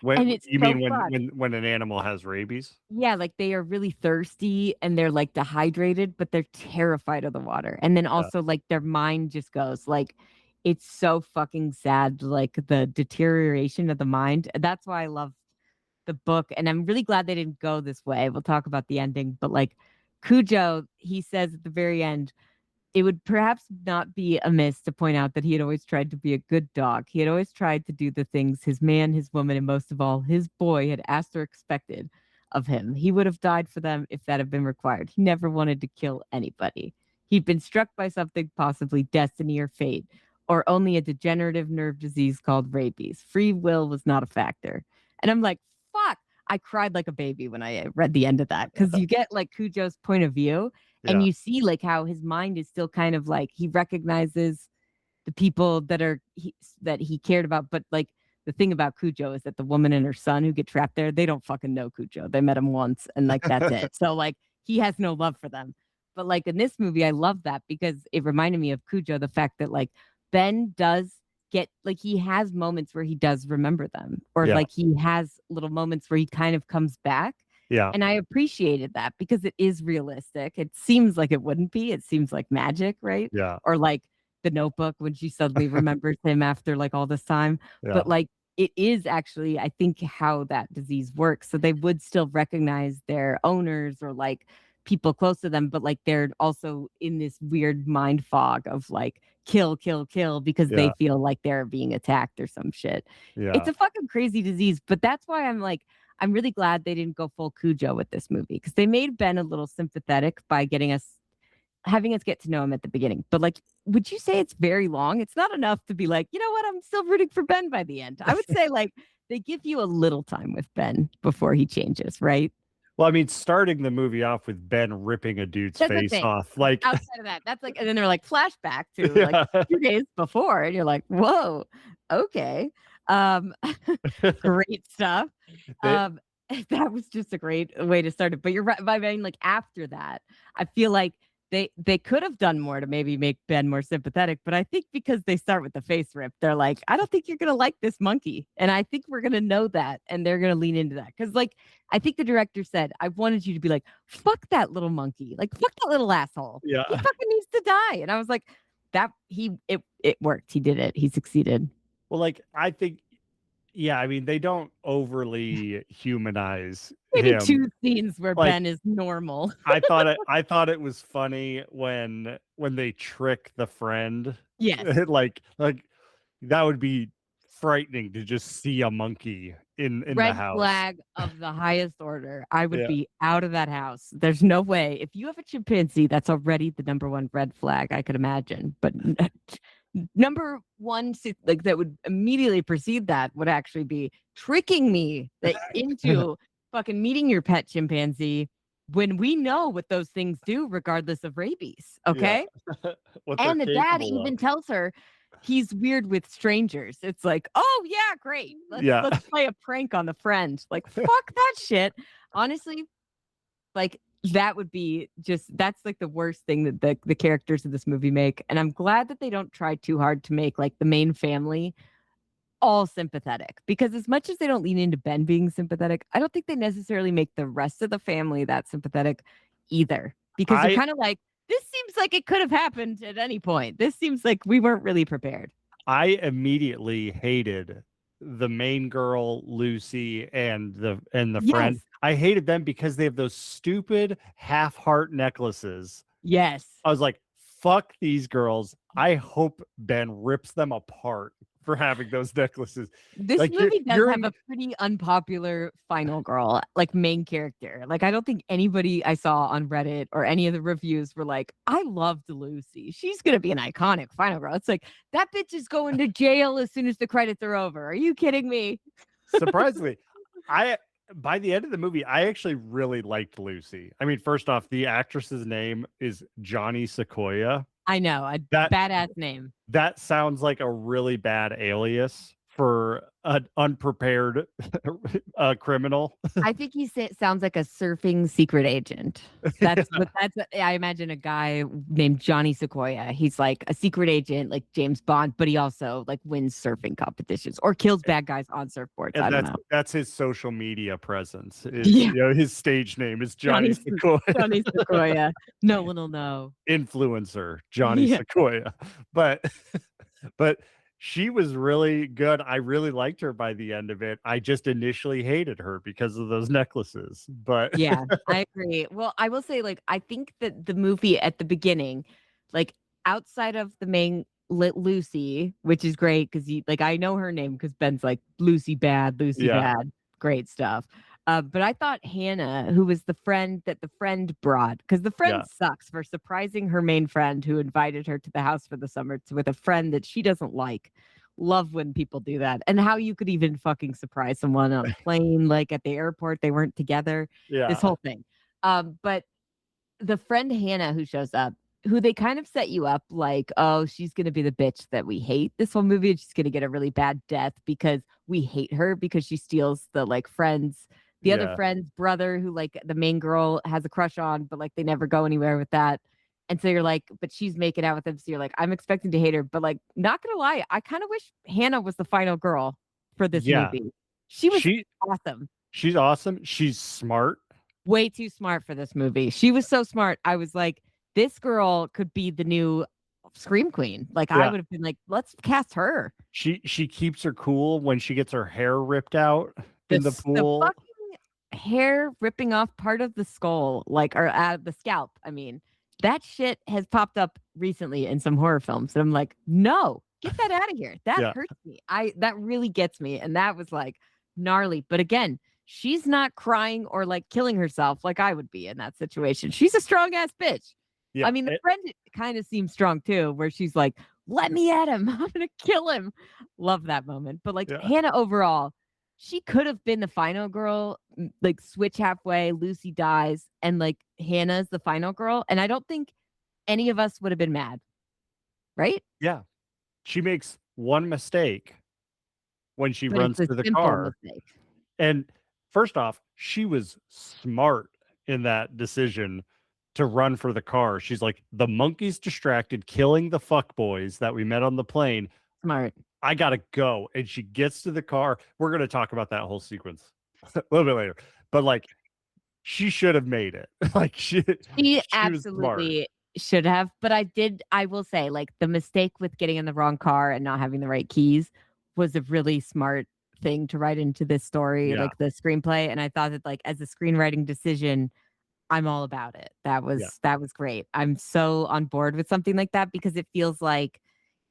when And it's you so mean fucked. when an animal has rabies? Yeah, like they are really thirsty and they're like dehydrated, but they're terrified of the water. And then Yeah. also like their mind just goes like it's so fucking sad, like the deterioration of the mind. That's why I love the book. And I'm really glad they didn't go this way. We'll talk about the ending, but like Cujo, he says at the very end, it would perhaps not be amiss to point out that he had always tried to be a good dog. He had always tried to do the things his man, his woman, and most of all, his boy had asked or expected of him. He would have died for them if that had been required. He never wanted to kill anybody. He'd been struck by something, possibly destiny or fate, or only a degenerative nerve disease called rabies. Free will was not a factor. And I'm like, fuck. I cried like a baby when I read the end of that because you get like Cujo's point of view and Yeah. you see like how his mind is still kind of like he recognizes the people that he cared about, but like the thing about Cujo is that the woman and her son who get trapped there, they don't fucking know Cujo. They met him once and like that's it. So like he has no love for them. But like in this movie, I love that because it reminded me of Cujo, the fact that like Ben does get like he has moments where he does remember them, or Yeah. like he has little moments where he kind of comes back. Yeah. And I appreciated that because it is realistic. It seems like it wouldn't be. It seems like magic, right? Yeah. Or like the Notebook when she suddenly remembers him after like all this time. Yeah. But like it is actually, I think, how that disease works. So they would still recognize their owners or like people close to them, but like they're also in this weird mind fog of like kill, kill, kill because they Yeah. feel like they're being attacked or some shit. Yeah. It's a fucking crazy disease, but that's why I'm like, I'm really glad they didn't go full Cujo with this movie because they made Ben a little sympathetic by having us get to know him at the beginning. But like, would you say it's very long? It's not enough to be like, you know what? I'm still rooting for Ben by the end. I would say like they give you a little time with Ben before he changes, right? Well, I mean, starting the movie off with Ben ripping a dude's That's the face thing. off, like, Outside of that, that's like, and then they're like flashback to yeah. like 2 days before, and you're like, whoa, okay. Great stuff. They- That was just a great way to start it. But you're right. I mean, like after that, I feel like they could have done more to maybe make Ben more sympathetic. But I think because they start with the face rip, they're like, I don't think you're gonna like this monkey, and I think we're gonna know that, and they're gonna lean into that because, like, I think the director said, I wanted you to be like, fuck that little monkey, like fuck that little asshole. Yeah. He fucking needs to die. And I was like, it worked. He did it. He succeeded. Well, like, I think, yeah, I mean, they don't overly humanize Maybe him. 2 scenes where Like, Ben is normal. I thought it was funny when they trick the friend. Yes. like that would be frightening to just see a monkey in the Red house. flag of the highest order. I would Yeah. be out of that house. There's no way. If you have a chimpanzee, that's already the number one red flag I could imagine. But number one, like that would immediately precede that would actually be tricking me into fucking meeting your pet chimpanzee when we know what those things do, regardless of rabies. Okay. What they're And the dad capable even of. tells her he's weird with strangers. It's like, oh yeah, great. Yeah. Let's play a prank on the friend. Like, fuck that shit. Honestly, like that would be just that's like the worst thing that the characters of this movie make. And I'm glad that they don't try too hard to make like the main family all sympathetic, because as much as they don't lean into Ben being sympathetic, I don't think they necessarily make the rest of the family that sympathetic either, because you're kind of like, this seems like it could have happened at any point. This seems like we weren't really prepared. I immediately hated the main girl, Lucy, and the friend. Yes. I hated them because they have those stupid half heart necklaces. Yes. I was like, fuck these girls. I hope Ben rips them apart for having those necklaces. This Like, movie does you're have a pretty unpopular final girl, like main character. Like, I don't think anybody I saw on Reddit or any of the reviews were like, I loved Lucy. She's going to be an iconic final girl. It's like, that bitch is going to jail as soon as the credits are over. Are you kidding me? surprisingly, by the end of the movie, I actually really liked Lucy. I mean, first off, the actress's name is Johnny Sequoia. I know, a That- badass name. That sounds like a really bad alias for an unprepared criminal. I think he sounds like a surfing secret agent. That's I imagine a guy named Johnny Sequoia. He's like a secret agent, like James Bond, but he also like wins surfing competitions or kills bad guys on surfboards. And I don't know. that's his social media presence. Yeah. His stage name is Johnny Johnny Sequoia. Johnny Sequoia. No one will know. Influencer Johnny Yeah. Sequoia. But she was really good. I really liked her by the end of it. I just initially hated her because of those necklaces. But Yeah, I agree. Well, I will say, like, I think that the movie at the beginning, like, outside of the main Lucy, which is great because like I know her name because Ben's like Lucy bad, Lucy Yeah. bad, great stuff. But I thought Hannah, who was the friend that the friend brought, because the friend Yeah. sucks for surprising her main friend who invited her to the house for the summer with a friend that she doesn't like. Love when people do that. And how you could even fucking surprise someone on a plane, like at the airport, they weren't together. yeah. This whole thing. But the friend Hannah who shows up, who they kind of set you up like, oh, she's going to be the bitch that we hate this whole movie. And she's going to get a really bad death because we hate her because she steals the like friends, the other Yeah. friend's brother who like the main girl has a crush on, but like they never go anywhere with that. And so you're like, but she's making out with him. So you're like, I'm expecting to hate her. But like, not going to lie, I kind of wish Hannah was the final girl for this Yeah. movie. She was She's awesome. She's smart. way too smart for this movie. She was so smart. I was like, this girl could be the new Scream Queen. Like, I Yeah. would have been like, let's cast her. She keeps her cool when she gets her hair ripped out in the The pool. fucking hair ripping off part of the skull, like, or out of the scalp. I mean, that shit has popped up recently in some horror films. And I'm like, no, get that out of here. That Yeah. hurts me. That really gets me. And that was like gnarly. But again, she's not crying or like killing herself like I would be in that situation. She's a strong ass bitch. Yeah. I mean, the friend kind of seems strong too, where she's like, let me at him. I'm going to kill him. Love that moment. But like Yeah. Hannah overall, she could have been the final girl, like switch halfway, Lucy dies, and like Hannah's the final girl. And I don't think any of us would have been mad. Right? Yeah. She makes one mistake when she But runs it's to a the simple car. mistake. And first off, she was smart in that decision to run for the car. She's like, the monkey's distracted, killing the fuck boys that we met on the plane. Smart. I gotta go. And she gets to the car. We're gonna talk about that whole sequence a little bit later. But like, she should have made it. Like she She was smart. absolutely should have. But I will say, like, the mistake with getting in the wrong car and not having the right keys was a really smart thing to write into this story, Yeah. like the screenplay. And I thought that, like, as a screenwriting decision, I'm all about it. That was great. I'm so on board with something like that because it feels like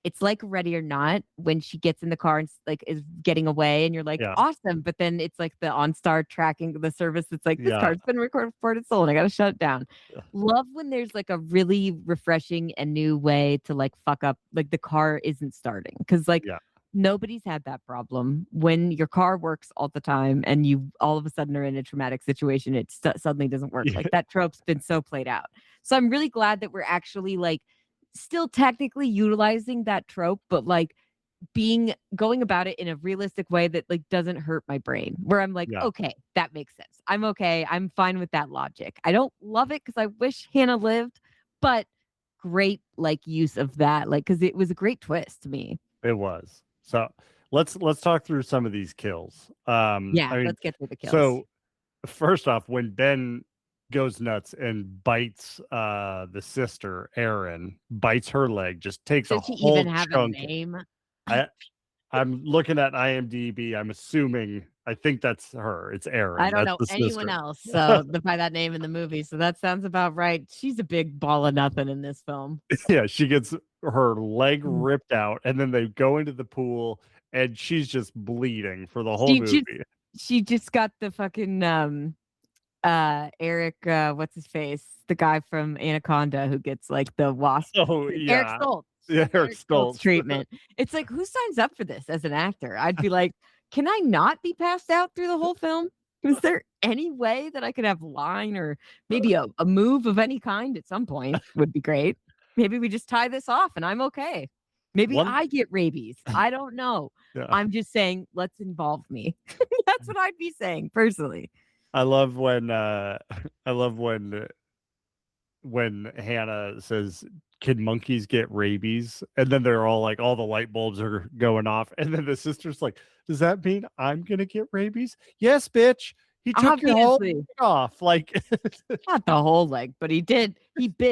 it's like Ready or Not when she gets in the car and like is getting away and you're like, Yeah. awesome. But then it's like the OnStar tracking the service. It's like, this Yeah. car's been reported stolen. I got to shut it down. Yeah. Love when there's like a really refreshing and new way to like fuck up, like the car isn't starting. Cause like Yeah. nobody's had that problem when your car works all the time and you all of a sudden are in a traumatic situation. It suddenly doesn't work. Yeah. Like that trope's been so played out. So I'm really glad that we're actually like still technically utilizing that trope, but like going about it in a realistic way that like doesn't hurt my brain, where I'm like, Yeah. okay, that makes sense. I'm okay. I'm fine with that logic. I don't love it because I wish Hannah lived, but great like use of that, like because it was a great twist to me. It was. So let's talk through some of these kills. Yeah, I mean, let's get through the kills. so first off, when Ben goes nuts and bites the sister, Erin, bites her leg, just takes does a she whole even have a chunk. name? I'm looking at IMDb. I'm assuming I think that's her. It's Erin. I don't That's know the anyone sister. else so by that name in the movie. So that sounds about right. She's a big ball of nothing in this film. Yeah, she gets her leg Mm. ripped out, and then they go into the pool, and she's just bleeding for the whole She just movie. she just got the fucking Eric what's his face? The guy from Anaconda who gets like the wasp. Oh Eric yeah, Stoltz. yeah, Eric Stoltz. Treatment. It's like, who signs up for this as an actor? I'd be like, can I not be passed out through the whole film? Is there any way that I could have line or maybe a move of any kind at some point would be great. Maybe we just tie this off and I'm okay. Maybe One- I get rabies. I don't know. Yeah. I'm just saying, let's involve me. That's what I'd be saying personally. I love when when Hannah says, "Can monkeys get rabies?" And then they're all like, all the light bulbs are going off, and then the sister's like, "Does that mean I'm gonna get rabies?" Yes, bitch. He took your whole Obviously. leg off. Like, Not the whole leg, but he bit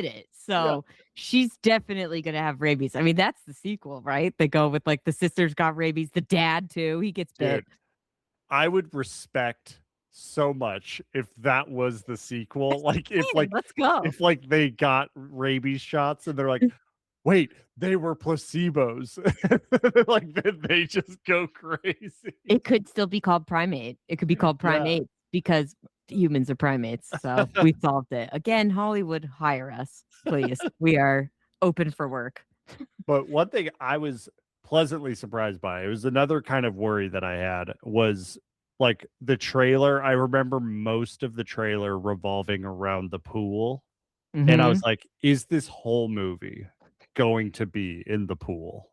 it. So she's definitely gonna have rabies. I mean, that's the sequel, right? They go with like the sisters got rabies, the dad too. He gets bit. dude, I would respect so much if that was the sequel. Like, if Man, let's go. if like they got rabies shots and they're like, wait, they were placebos. Like, then they just go crazy. It could still be called Primate. It could be called Yeah. Primate because humans are primates. So we solved it. Again, Hollywood, hire us, please. We are open for work. But one thing I was pleasantly surprised by, it was another kind of worry that I had, was like the trailer. I remember most of the trailer revolving around the pool. And I Mhm. was like, is this whole movie going to be in the pool?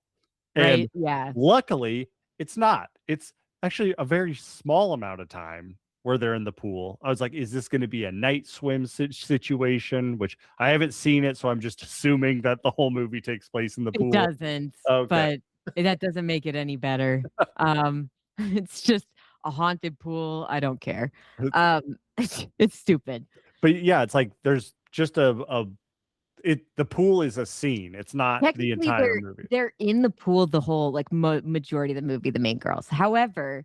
Right? And Yeah. luckily, it's not. It's actually a very small amount of time where they're in the pool. I was like, is this going to be a night swim situation? Which I haven't seen it, so I'm just assuming that the whole movie takes place in the pool. It doesn't, Okay. but that doesn't make it any better. It's just a haunted pool. I don't care. It's stupid. But yeah, it's like there's just the pool is a scene. It's not the Technically, entire movie. they're in the pool the whole like majority of the movie, the main girls. However,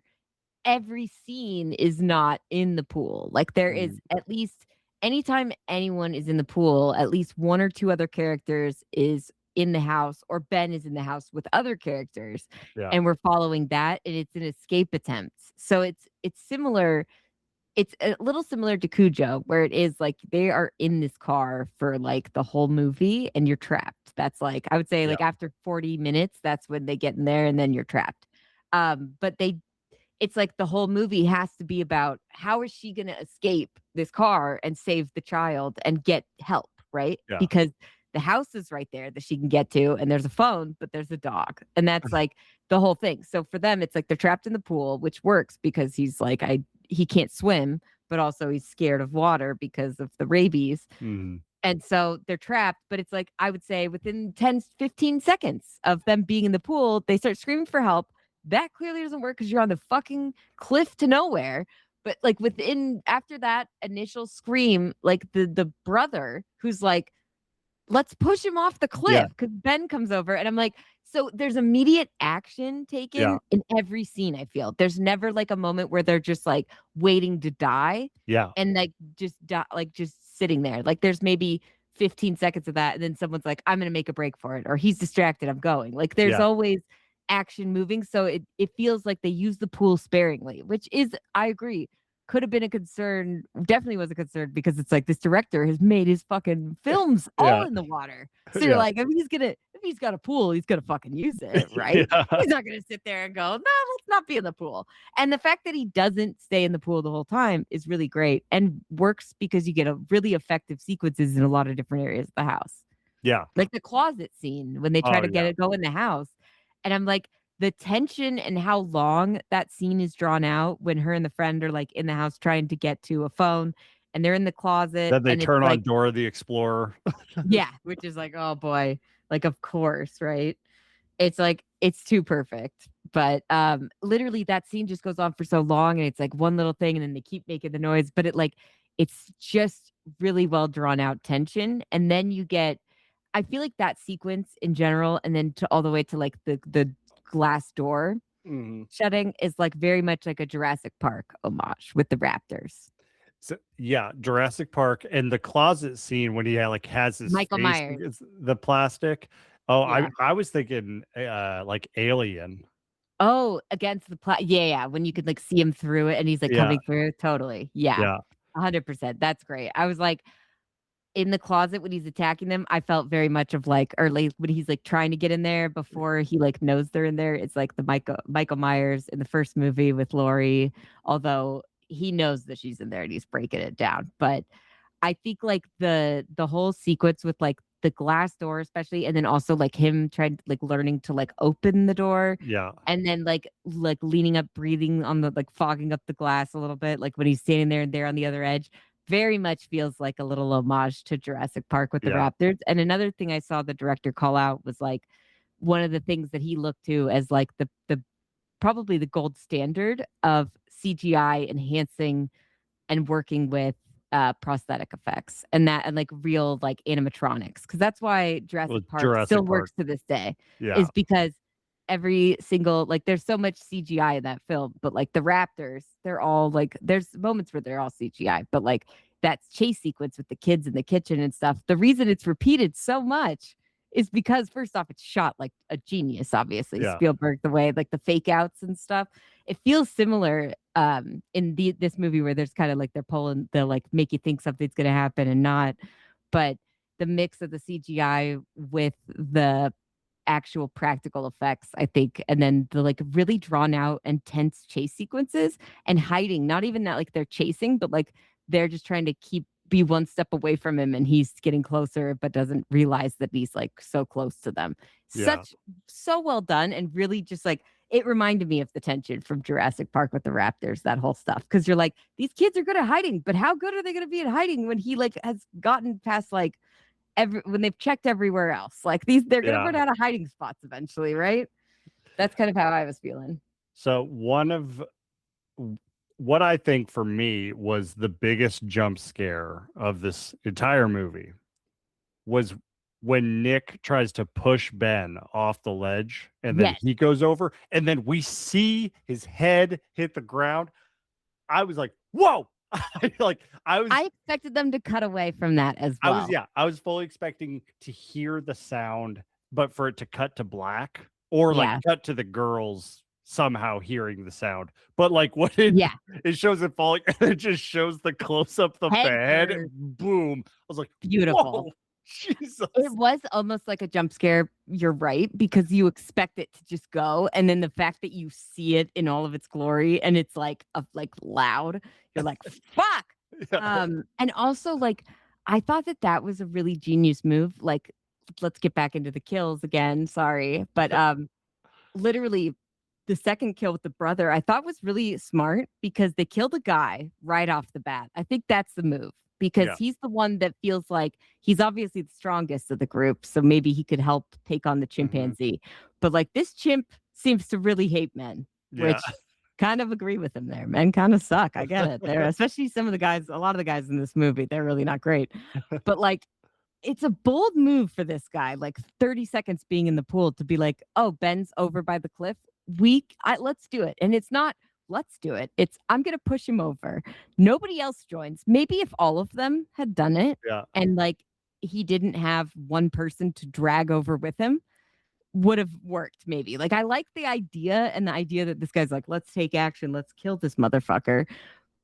every scene is not in the pool. Like there is at least anytime anyone is in the pool, at least one or two other characters is in the house, or Ben is in the house with other characters, Yeah. and we're following that, and it's an escape attempt. So it's similar. It's a little similar to Cujo, where it is like they are in this car for like the whole movie and you're trapped. That's like, I would say like after 40 minutes, that's when they get in there and then you're trapped. But it's like the whole movie has to be about how is she going to escape this car and save the child and get help, right? Yeah. Because the house is right there that she can get to, and there's a phone, but there's a dog. And that's like the whole thing. So for them, it's like they're trapped in the pool, which works because he's like, he can't swim, but also he's scared of water because of the rabies. Mhm. And so they're trapped, but it's like, I would say within 10, 15 seconds of them being in the pool, they start screaming for help. That clearly doesn't work because you're on the fucking cliff to nowhere. But like after that initial scream, like the brother who's like, let's push him off the cliff, because Ben comes over and I'm like, so there's immediate action taken in every scene. I feel there's never like a moment where they're just like waiting to die. Yeah. And like just sitting there. Like there's maybe 15 seconds of that. And then someone's like, I'm going to make a break for it. Or he's distracted. I'm going. Like there's always action moving. So it feels like they use the pool sparingly, which is, I agree, could have been a concern. Definitely was a concern because it's like this director has made his fucking films all in the water. So you're like, if he's got a pool, he's gonna fucking use it, right? He's not gonna sit there and go, no, let's not be in the pool. And the fact that he doesn't stay in the pool the whole time is really great and works because you get a really effective sequences in a lot of different areas of the house. Yeah. Like the closet scene when they try to get it go in the house. And I'm like, the tension and how long that scene is drawn out when her and the friend are like in the house trying to get to a phone and they're in the closet. Then they and turn it's on like, Dora the Explorer. yeah, which is like, oh boy, like, of course, right? It's like, it's too perfect. But literally that scene just goes on for so long and it's like one little thing and then they keep making the noise, but it's just really well drawn out tension. And then you get, I feel like that sequence in general, and then all the way to like the glass door shutting is like very much like a Jurassic Park homage with the raptors. So, yeah, Jurassic Park and the closet scene when he has his Michael face Myers. against the plastic. Oh, Yeah. I was thinking like Alien. Oh, against the yeah, when you could like see him through it and he's like Yeah. coming through. Totally. Yeah. Yeah. 100%. That's great. I was like in the closet when he's attacking them, I felt very much of like, or like when he's like trying to get in there before he like knows they're in there. It's like the Michael Myers in the first movie with Laurie, although he knows that she's in there and he's breaking it down. But I think like the whole sequence with like the glass door, especially, and then also like him trying like learning to like open the door. Yeah. And then like leaning up, breathing on the like fogging up the glass a little bit, like when he's standing there and there on the other edge, very much feels like a little homage to Jurassic Park with the raptors. And another thing I saw the director call out was like one of the things that he looked to as like the probably the gold standard of CGI enhancing and working with prosthetic effects and like real like animatronics, because that's why Jurassic Park still works to this day. Is because every single like there's so much CGI in that film, but like the raptors, they're all like there's moments where they're all CGI, but like that chase sequence with the kids in the kitchen and stuff, the reason it's repeated so much is because first off it's shot like a genius, obviously. Spielberg, the way like the fake outs and stuff, it feels similar in this movie where there's kind of like they'll like make you think something's going to happen and not, but the mix of the CGI with the actual practical effects, I think, and then the like really drawn out intense chase sequences and hiding, not even that like they're chasing, but like they're just trying to be one step away from him and he's getting closer but doesn't realize that he's like so close to them. So well done, and really just like it reminded me of the tension from Jurassic Park with the raptors, that whole stuff, because you're like, these kids are good at hiding, but how good are they going to be at hiding when he like has gotten past like when they've checked everywhere else? Like they're going to run out of hiding spots eventually, right? That's kind of how I was feeling. So one of what I think for me was the biggest jump scare of this entire movie was when Nick tries to push Ben off the ledge and then he goes over and then we see his head hit the ground. I was like, whoa. I expected them to cut away from that as well. I was fully expecting to hear the sound, but for it to cut to black or like cut to the girls somehow hearing the sound. But like what it shows it falling and it just shows the close up the head. Boom. I was like, beautiful. Whoa, Jesus. It was almost like a jump scare. You're right, because you expect it to just go, and then the fact that you see it in all of its glory and it's like loud, you're like, fuck. And also like I thought that was a really genius move. Like, let's get back into the kills again. Sorry, but literally the second kill with the brother I thought was really smart because they killed a guy right off the bat. I think that's the move, because he's the one that feels like he's obviously the strongest of the group. So maybe he could help take on the chimpanzee. But like this chimp seems to really hate men, which kind of agree with him there. Men kind of suck. I get it there, especially some of the guys, a lot of the guys in this movie, they're really not great. But like, it's a bold move for this guy, like 30 seconds being in the pool to be like, oh, Ben's over by the cliff. Let's do it. And it's not, let's do it. It's, I'm going to push him over. Nobody else joins. Maybe if all of them had done it and like he didn't have one person to drag over with him, would have worked maybe. Like I like the idea, and the idea that this guy's like, let's take action. Let's kill this motherfucker.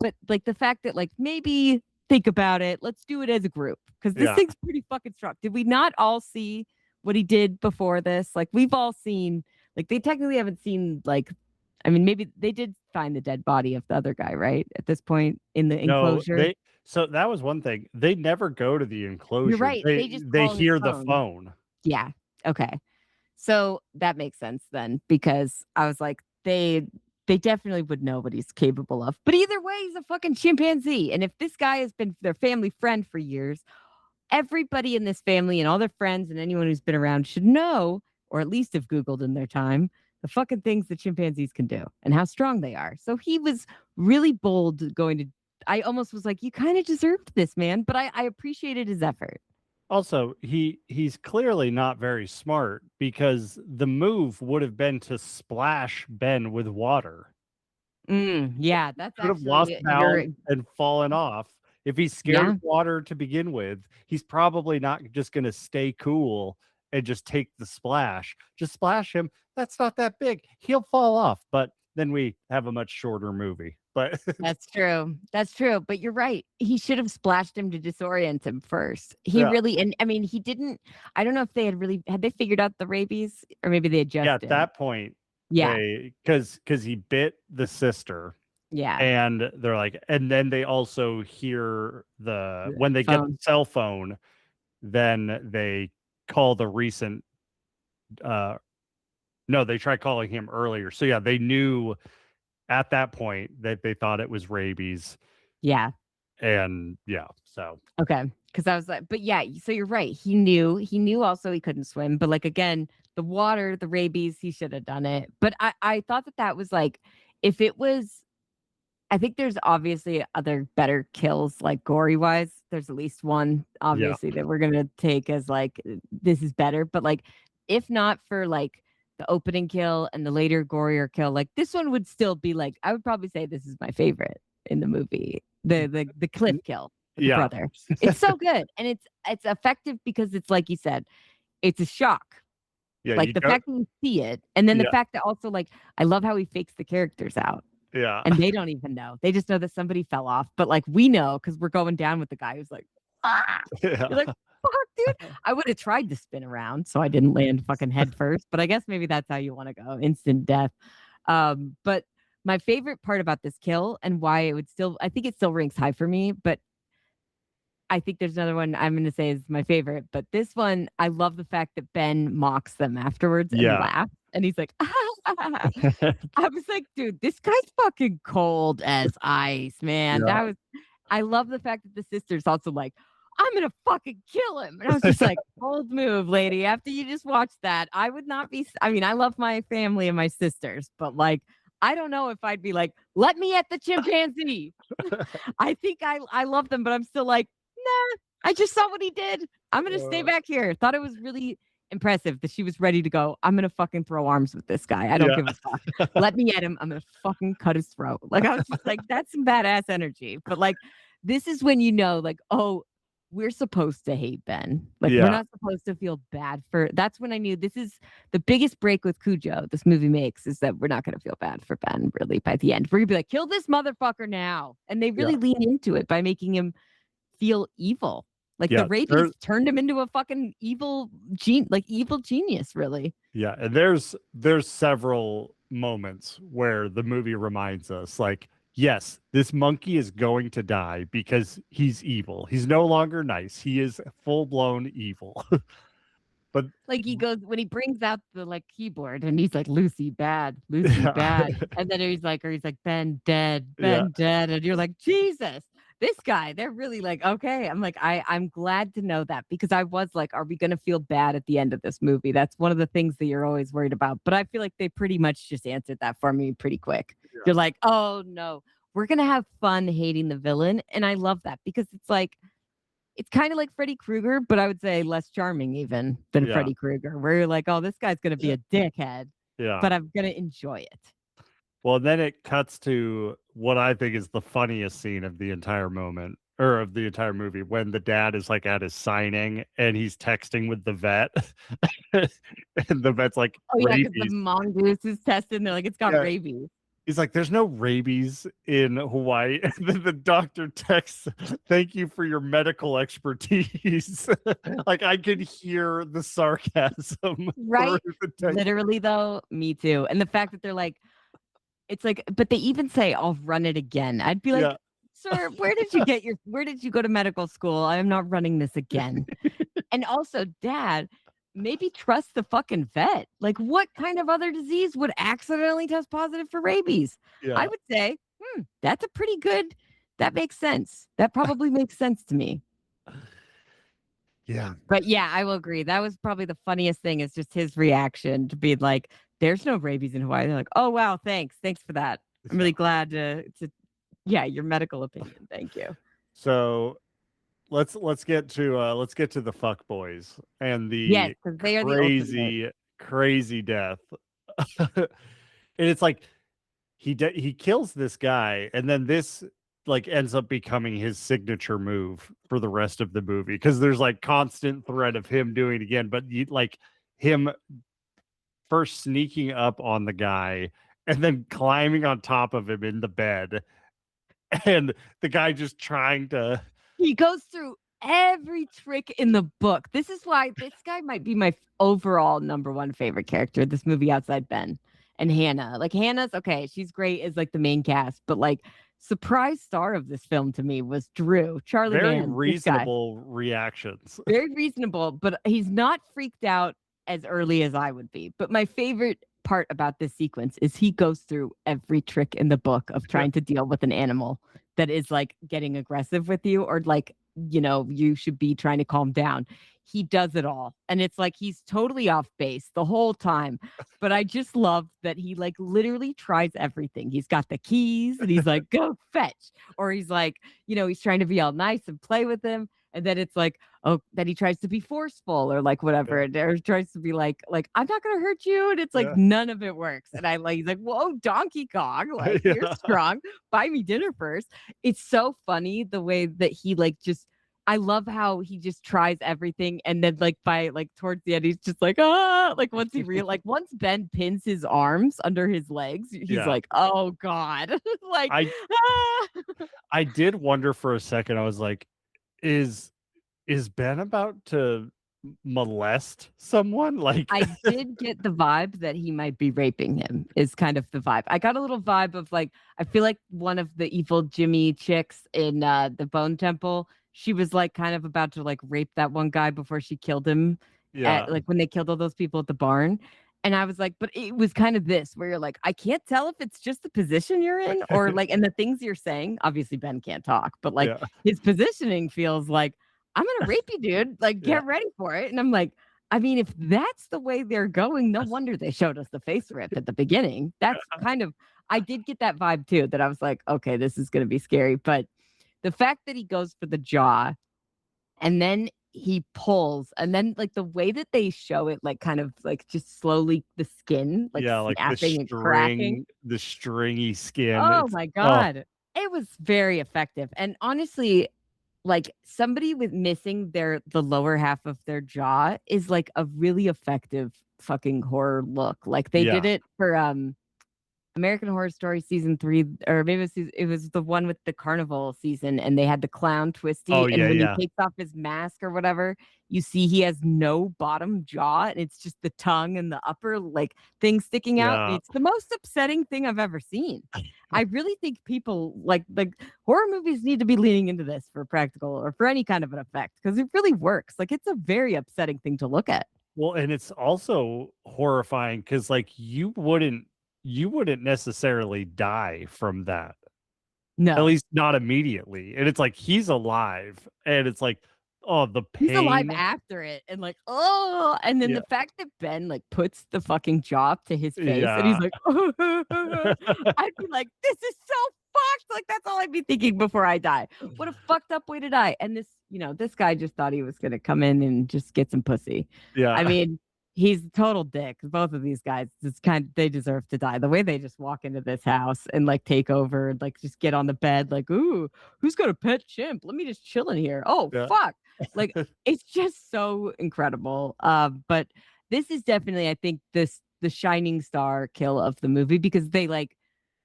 But like the fact that like, maybe think about it. Let's do it as a group, because this thing's pretty fucking strong. Did we not all see what he did before this? Like we've all seen, like they technically haven't seen like, I mean, maybe they did find the dead body of the other guy, right? At this point in the enclosure. So that was one thing. They never go to the enclosure. You're right. They hear the phone. Yeah. Okay. So that makes sense then, because I was like, they definitely would know what he's capable of. But either way, he's a fucking chimpanzee. And if this guy has been their family friend for years, everybody in this family and all their friends and anyone who's been around should know, or at least have Googled in their time, the fucking things that chimpanzees can do and how strong they are. So he was really bold going to, I almost was like, you kind of deserved this, man. But I appreciated his effort. Also, he's clearly not very smart because the move would have been to splash Ben with water. Yeah, that's Could have lost actually balance and fallen off. If he's scared Yeah. of water to begin with, he's probably not just going to stay cool and just take the splash. Just splash him. That's not that big. He'll fall off. But then we have a much shorter movie. But That's true. That's true. But you're right. He should have splashed him to disorient him first. He Yeah. really, and I mean, he didn't. I don't know if they had they figured out the rabies, or maybe they had just yeah, at did. that point, Yeah. because he bit the sister. Yeah. And they're like, and then they also hear when they get the phone. cell phone, then they call the recent no, they tried calling him earlier. So yeah, they knew at that point that they thought it was rabies. Yeah. And yeah, so Okay. Because I was like, but yeah, so you're right. He knew also he couldn't swim. But like, again, the water, the rabies, he should have done it. But I thought that was like, if it was, I think there's obviously other better kills, like gory wise. There's at least one, obviously, that we're going to take as like, this is better. But like, if not for like the opening kill and the later gorier kill, like this one would still be like, I would probably say this is my favorite in the movie. The cliff kill with the brother. It's so good. And it's effective because it's like you said, it's a shock. Yeah, like the fact that you see it, and then the fact that also, like, I love how he fakes the characters out. Yeah. And they don't even know. They just know that somebody fell off. But like we know because we're going down with the guy who's like, You're like, fuck, dude. I would have tried to spin around so I didn't land fucking head first. But I guess maybe that's how you want to go. Instant death. But my favorite part about this kill and why it would still, I think it still ranks high for me, but I think there's another one I'm going to say is my favorite. But this one, I love the fact that Ben mocks them afterwards and laughs. And he's like, I was like, dude, this guy's fucking cold as ice, man. I love the fact that the sister's also like, I'm going to fucking kill him. And I was just like, bold move, lady. After you just watched that, I would not be, I mean, I love my family and my sisters, but like, I don't know if I'd be like, let me at the chimpanzee. I think I love them, but I'm still like, nah, I just saw what he did. I'm going to stay back here. Thought it was really impressive that she was ready to go. I'm going to fucking throw arms with this guy. I don't give a fuck. Let me at him. I'm going to fucking cut his throat. Like, I was just like, that's some badass energy. But like, this is when you know, like, oh, we're supposed to hate Ben. Like, we're not supposed to feel bad for. That's when I knew this is the biggest break with Cujo this movie makes, is that we're not going to feel bad for Ben really by the end. We're going to be like, kill this motherfucker now. And they really lean into it by making him feel evil. Like the rapists turned him into a fucking evil genius, really. Yeah, and there's several moments where the movie reminds us, like, yes, this monkey is going to die because he's evil. He's no longer nice. He is full-blown evil. But like he goes when he brings out the like keyboard and he's like, Lucy bad, bad. And then he's like Ben dead, dead. And you're like, Jesus. This guy, they're really like, okay. I'm like, I'm glad to know that, because I was like, are we going to feel bad at the end of this movie? That's one of the things that you're always worried about. But I feel like they pretty much just answered that for me pretty quick. Yeah. You're like, oh no, we're going to have fun hating the villain. And I love that, because it's like, it's kind of like Freddy Krueger, but I would say less charming even than Freddy Krueger, where you're like, oh, this guy's going to be a dickhead, but I'm going to enjoy it. Well, then it cuts to what I think is the funniest scene of the entire moment, or of the entire movie, when the dad is like at his signing and he's texting with the vet. And the vet's like, oh yeah, because the mongoose is tested and they're like, it's got rabies. He's like, there's no rabies in Hawaii. And then the doctor texts, thank you for your medical expertise. Like, I could hear the sarcasm. Right? Literally, though, me too. And the fact that they're like, it's like, but they even say, I'll run it again. I'd be like, sir, where did you go to medical school? I am not running this again. And also, Dad, maybe trust the fucking vet. Like, what kind of other disease would accidentally test positive for rabies? I would say, that's a pretty good, that makes sense. That probably makes sense to me. Yeah. But yeah, I will agree. That was probably the funniest thing, is just his reaction to be like, there's no rabies in Hawaii. They're like, oh, wow, thanks for that. I'm really glad to your medical opinion. Thank you. So let's get to the fuck boys and Yes, the because they are the ultimate. crazy death. And it's like he kills this guy, and then this like ends up becoming his signature move for the rest of the movie, because there's like constant threat of him doing it again, but like him first sneaking up on the guy and then climbing on top of him in the bed, and the guy just trying to He goes through every trick in the book. This is why this guy might be my overall number one favorite character in this movie outside Ben and Hannah. Like Hannah's okay, she's great as like the main cast, but like surprise star of this film to me was Drew, Charlie very Mann, this guy. reasonable reactions. Very reasonable, but he's not freaked out as early as I would be. But my favorite part about this sequence is he goes through every trick in the book of trying to deal with an animal that is like getting aggressive with you, or like, you know, you should be trying to calm down. He does it all. And it's like he's totally off base the whole time. But I just love that he like literally tries everything. He's got the keys and he's like, go fetch. Or he's like, you know, he's trying to be all nice and play with him. And then it's like, oh, that he tries to be forceful or like whatever, or tries to be like I'm not gonna hurt you, and it's like none of it works. And I like, he's like, whoa, Donkey Kong, like you're strong. Buy me dinner first. It's so funny the way that he like just. I love how he just tries everything, and then like by like towards the end, he's just like like once he once Ben pins his arms under his legs, he's like, oh god, like I did wonder for a second. I was like, is Ben about to molest someone? Like I did get the vibe that he might be raping him, is kind of the vibe. I got a little vibe of like, I feel like one of the evil Jimmy chicks in the Bone Temple, she was like kind of about to like rape that one guy before she killed him. Like when they killed all those people at the barn. And I was like, but it was kind of this where you're like, I can't tell if it's just the position you're in or like, and the things you're saying. Obviously, Ben can't talk, but like his positioning feels like, I'm going to rape you, dude. Like, get ready for it. And I'm like, I mean, if that's the way they're going, no wonder they showed us the face rip at the beginning. That's kind of, I did get that vibe too, that I was like, okay, this is going to be scary. But the fact that he goes for the jaw and then he pulls, and then like the way that they show it, like kind of like just slowly the skin, like like snapping and cracking, the stringy skin. Oh my god, it was very effective. And honestly, like somebody with missing the lower half of their jaw is like a really effective fucking horror look. Like they did it for American Horror Story season 3, or maybe it was the one with the carnival season, and they had the clown Twisty. And when he takes off his mask or whatever, you see he has no bottom jaw, and it's just the tongue and the upper like thing sticking out. It's the most upsetting thing I've ever seen. I really think people like horror movies need to be leaning into this for practical or for any kind of an effect, because it really works. Like it's a very upsetting thing to look at. Well, and it's also horrifying because like you wouldn't necessarily die from that. No, at least not immediately. And it's like he's alive, and it's like, oh, the pain. He's alive after it, and like, oh, and then the fact that Ben like puts the fucking jaw up to his face, and he's like, I'd be like, this is so fucked. Like that's all I'd be thinking before I die. What a fucked up way to die. And this, you know, this guy just thought he was gonna come in and just get some pussy. I mean, he's a total dick. Both of these guys, they deserve to die. The way they just walk into this house and like take over, and like just get on the bed, like, ooh, who's got a pet chimp? Let me just chill in here. Oh, fuck. Like it's just so incredible. But this is definitely, I think, the shining star kill of the movie, because they like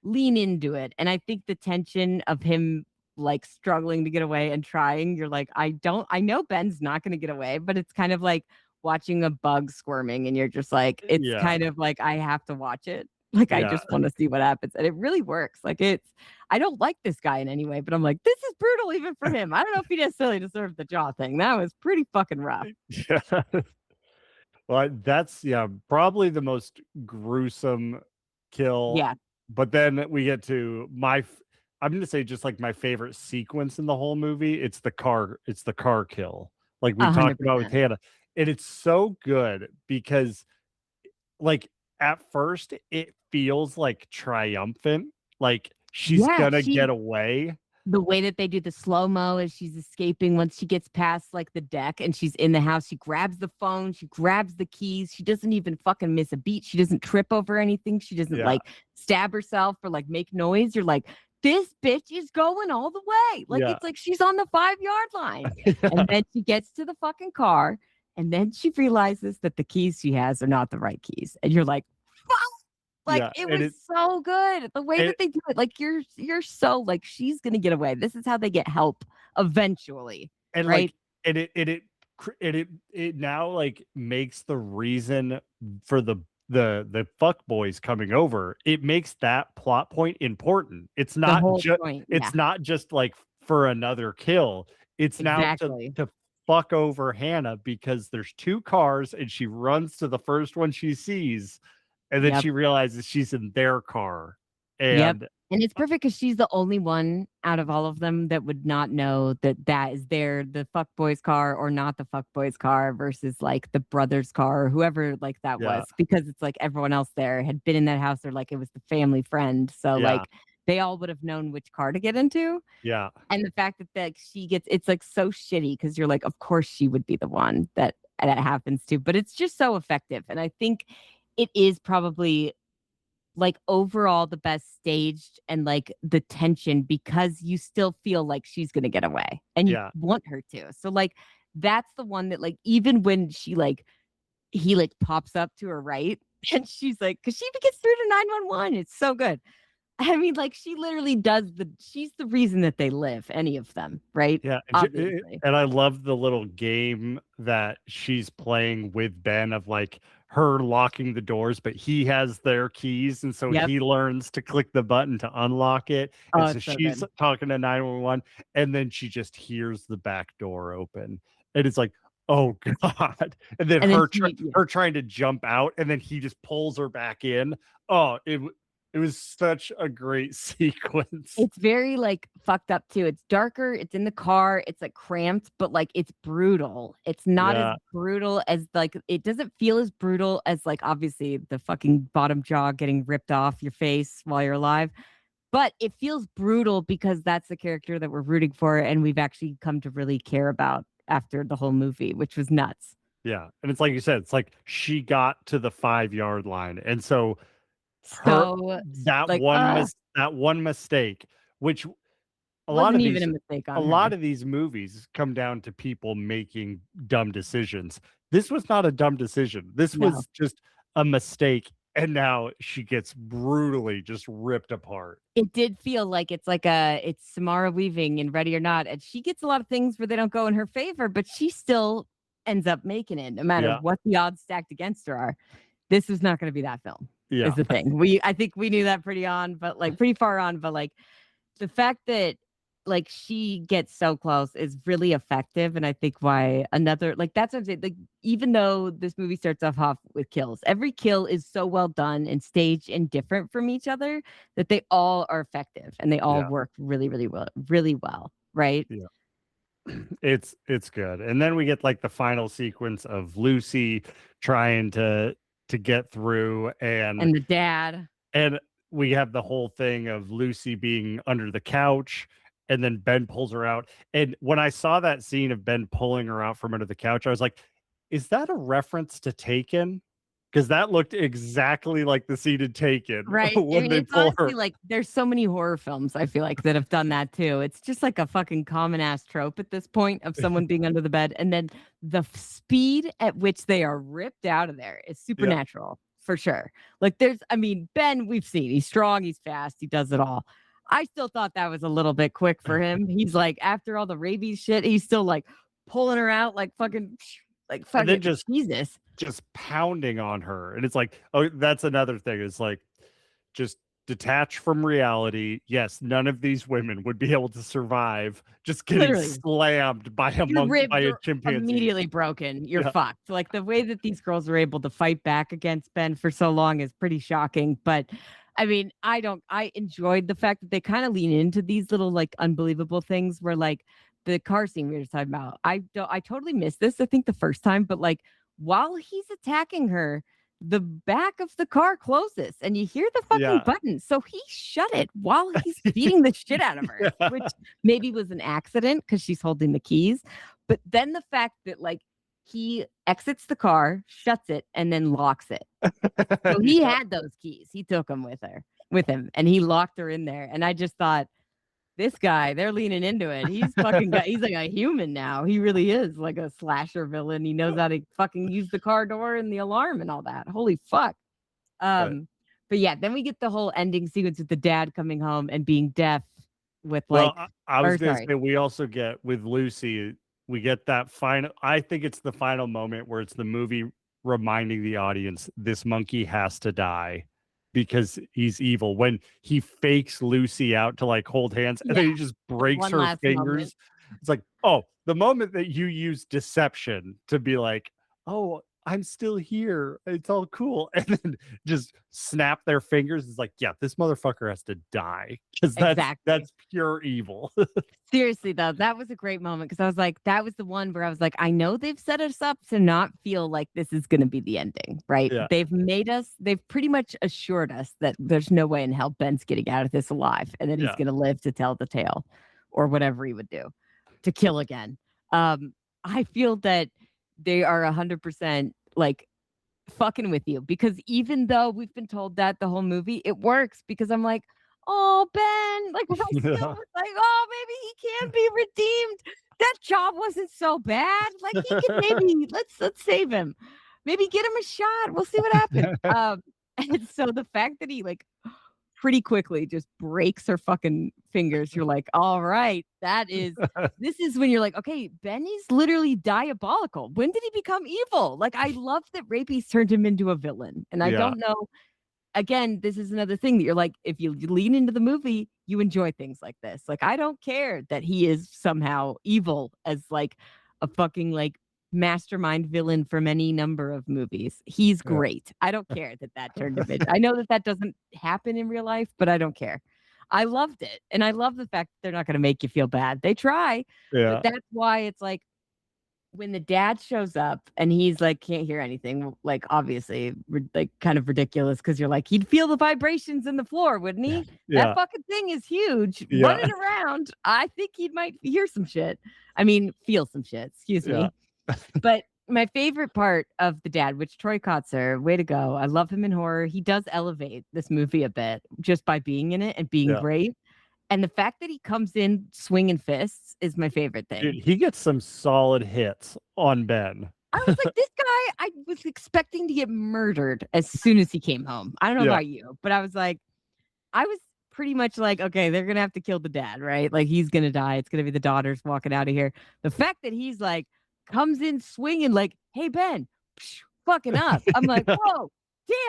lean into it. And I think the tension of him like struggling to get away and trying, you're like, I know Ben's not going to get away, but it's kind of like watching a bug squirming, and you're just like, it's kind of like, I have to watch it. Like, I just want to see what happens. And it really works. Like I don't like this guy in any way, but I'm like, this is brutal even for him. I don't know if he necessarily deserved the jaw thing. That was pretty fucking rough. Well, that's probably the most gruesome kill. But then we get to I'm going to say just like my favorite sequence in the whole movie. It's the car kill. Like we 100%. Talked about with Hannah. And it's so good because like at first it feels like triumphant, like she's gonna get away. The way that they do the slow-mo as she's escaping, once she gets past like the deck and she's in the house, she grabs the phone, she grabs the keys. She doesn't even fucking miss a beat. She doesn't trip over anything. She doesn't Yeah. like stab herself or like make noise. You're like, this bitch is going all the way. Like, Yeah. it's like she's on the 5-yard line. And then she gets to the fucking car, and then she realizes that the keys she has are not the right keys. And you're like, fuck. Like, Yeah, it and was so good. The way that they do it, like you're so like, she's gonna get away. This is how they get help eventually. and right? like it now like makes the reason for the fuck boys coming over, it makes that plot point important. It's The not whole just point. it's not just like for another kill. It's Exactly. now to fuck over Hannah because there's 2 cars and she runs to the first one she sees, and then Yep. she realizes she's in their car. Yep. And And it's perfect because she's the only one out of all of them that would not know that that is the fuckboy's car or not the fuckboy's car versus like the brother's car or whoever like that Yeah. was, because it's like everyone else there had been in that house or like it was the family friend. So Yeah. like they all would have known which car to get into. yeah. And the fact that like she gets, it's like so shitty because you're like, of course she would be the one that happens to, but it's just so effective. And I think it is probably like overall the best staged and like the tension because you still feel like she's gonna get away and you Yeah. want her to. So like that's the one that like even when she like he like pops up to her right and she's like, because she gets through to 911. It's so good. I mean, like she literally she's the reason that they live, any of them, right? Yeah, Obviously. and I love the little game that she's playing with Ben of like her locking the doors, but he has their keys, and so Yep. he learns to click the button to unlock it. And Oh, so it's so she's good. talking to 911, and then she just hears the back door open, and it's like, oh god! And then And then her trying to jump out, and then he just pulls her back in. Oh, it was such a great sequence. It's very like fucked up too. It's darker. It's in the car. It's like cramped, but like it's brutal. It's not Yeah. as brutal as like it doesn't feel as brutal as like obviously the fucking bottom jaw getting ripped off your face while you're alive. But it feels brutal because that's the character that we're rooting for and we've actually come to really care about after the whole movie, which was nuts. Yeah. And it's like you said, it's like she got to the 5-yard line. And so So that like, one mistake, which a lot wasn't of even these a mistake on a her. lot of these movies come down to people making dumb decisions. This was not a dumb decision. This No. was just a mistake. And now she gets brutally just ripped apart. It did feel like it's Samara Weaving in Ready or Not, and she gets a lot of things where they don't go in her favor, but she still ends up making it, no matter Yeah. what the odds stacked against her are. This was not going to be that film. Yeah. Is the thing. I think we knew that pretty far on, but like the fact that like she gets so close is really effective, and I think why another like that's what I'm saying. Like even though this movie starts off with kills, every kill is so well done and staged and different from each other that they all are effective and they all Yeah. work really, really well, right? It's good. And then we get like the final sequence of Lucy trying to get through And the dad. and we have the whole thing of Lucy being under the couch and then Ben pulls her out. And when I saw that scene of Ben pulling her out from under the couch, I was like, is that a reference to Taken? Because that looked exactly like the scene in Taken. Right. When I mean, they it's pull her. honestly like there's so many horror films I feel like that have done that too. It's just like a fucking common ass trope at this point of someone being under the bed, and then the speed at which they are ripped out of there is supernatural for sure. Like Ben, we've seen he's strong, he's fast, he does it all. I still thought that was a little bit quick for him. He's like after all the rabies shit, he's still like pulling her out like fucking And then just Jesus. Just pounding on her. And it's like, oh, that's another thing. It's like just detach from reality. Yes, none of these women would be able to survive just getting Literally. slammed by a Your monkey, ribs by a are chimpanzee. immediately broken. You're Yeah. fucked. Like the way that these girls are able to fight back against Ben for so long is pretty shocking. But I mean, I enjoyed the fact that they kind of lean into these little like unbelievable things where like the car scene we were talking about. I totally missed this, I think the first time, but like while he's attacking her, the back of the car closes and you hear the fucking Yeah. button. So he shut it while he's beating the shit out of her, Yeah. which maybe was an accident because she's holding the keys. But then the fact that like he exits the car, shuts it, and then locks it. So he Yeah. had those keys. He took them with him, and he locked her in there. And I just thought, this guy, they're leaning into it. He's he's like a human now. He really is like a slasher villain. He knows how to fucking use the car door and the alarm and all that. Holy fuck. But yeah, then we get the whole ending sequence with the dad coming home and being deaf with like, well, I was going to sorry. say, we also get with Lucy, we get that final, I think it's the final moment where it's the movie reminding the audience this monkey has to die because he's evil. When he fakes Lucy out to like hold hands and then he just breaks One her last fingers. moment. It's like, oh, the moment that you use deception to be like, oh, I'm still here. It's all cool. And then just snap their fingers. It's like, yeah, this motherfucker has to die because that's pure evil. Seriously, though, that was a great moment because I was like, that was the one where I was like, I know they've set us up to not feel like this is going to be the ending, right? Yeah. They've pretty much assured us that there's no way in hell Ben's getting out of this alive and that he's going to live to tell the tale or whatever he would do to kill again. I feel that they are 100% like fucking with you because even though we've been told that the whole movie, it works because I'm like, oh, Ben, like I still was like, oh, maybe he can be redeemed. That job wasn't so bad. Like he could maybe let's save him. Maybe get him a shot. We'll see what happens. And so the fact that he like pretty quickly just breaks her fucking fingers, you're like, all right, this is when you're like, okay, Ben is literally diabolical. When did he become evil? Like, I love that rapies turned him into a villain. And I don't know. Again, this is another thing that you're like, if you lean into the movie, you enjoy things like this. Like, I don't care that he is somehow evil as like a fucking like mastermind villain from any number of movies. He's great. I don't care that turned him into. I know that doesn't happen in real life, but I don't care. I loved it. And I love the fact that they're not going to make you feel bad. They try. Yeah. But that's why it's like, when the dad shows up and he's like, can't hear anything, like obviously like kind of ridiculous because you're like, he'd feel the vibrations in the floor, wouldn't he? Yeah. That fucking thing is huge. Yeah. Running around. I think he might hear some shit. I mean, feel some shit. Excuse me. But my favorite part of the dad, which Troy Kotzer, way to go. I love him in horror. He does elevate this movie a bit just by being in it and being great. And the fact that he comes in swinging fists is my favorite thing. Dude, he gets some solid hits on Ben. I was like, this guy, I was expecting to get murdered as soon as he came home. I don't know about you, but I was pretty much like, okay, they're going to have to kill the dad, right? Like he's going to die. It's going to be the daughters walking out of here. The fact that he's like, comes in swinging like, hey, Ben, fucking up. I'm like, whoa,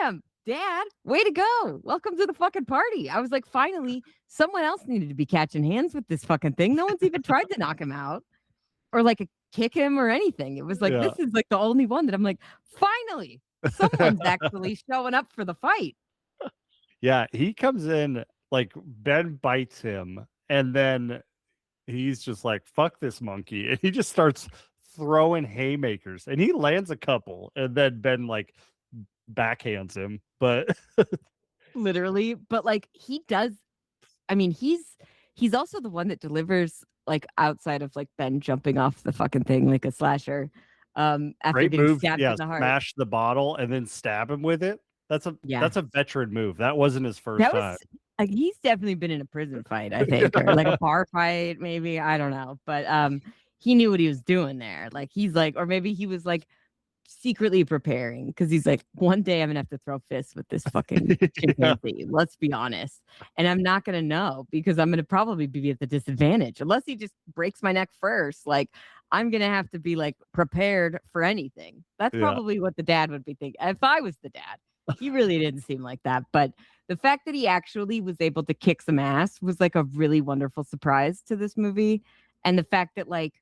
damn. Dad, way to go. Welcome to the fucking party. I was like, finally, someone else needed to be catching hands with this fucking thing. No one's even tried to knock him out or like kick him or anything. It was like, this is like the only one that I'm like, finally, someone's actually showing up for the fight. Yeah, he comes in, like Ben bites him, and then he's just like, fuck this monkey. And he just starts throwing haymakers, and he lands a couple, and then Ben like backhands him, but literally, but like he does. I mean, he's also the one that delivers like outside of like Ben jumping off the fucking thing like a slasher. After great getting move. stabbed in the heart. Smash the bottle and then stab him with it. That's a veteran move. That wasn't his first time. Like he's definitely been in a prison fight, I think, or like a bar fight, maybe. I don't know, but he knew what he was doing there. Like he's like, or maybe he was like secretly preparing because he's like, one day I'm gonna have to throw fists with this fucking chimpanzee. Let's be honest, and I'm not gonna know because I'm gonna probably be at the disadvantage unless he just breaks my neck first. Like I'm gonna have to be like prepared for anything. That's probably what the dad would be thinking if I was the dad. He really didn't seem like that, but the fact that he actually was able to kick some ass was like a really wonderful surprise to this movie, and the fact that like.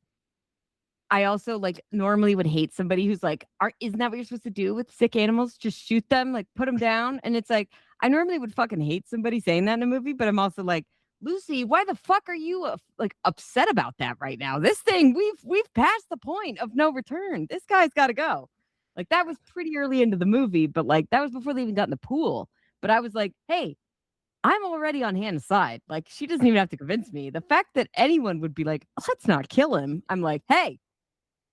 I also like normally would hate somebody who's like, isn't that what you're supposed to do with sick animals? Just shoot them, like put them down. And it's like, I normally would fucking hate somebody saying that in a movie, but I'm also like, Lucy, why the fuck are you like upset about that right now? This thing, we've passed the point of no return. This guy's got to go. Like that was pretty early into the movie, but like that was before they even got in the pool. But I was like, hey, I'm already on Hannah's side. Like she doesn't even have to convince me. The fact that anyone would be like, let's not kill him. I'm like, hey,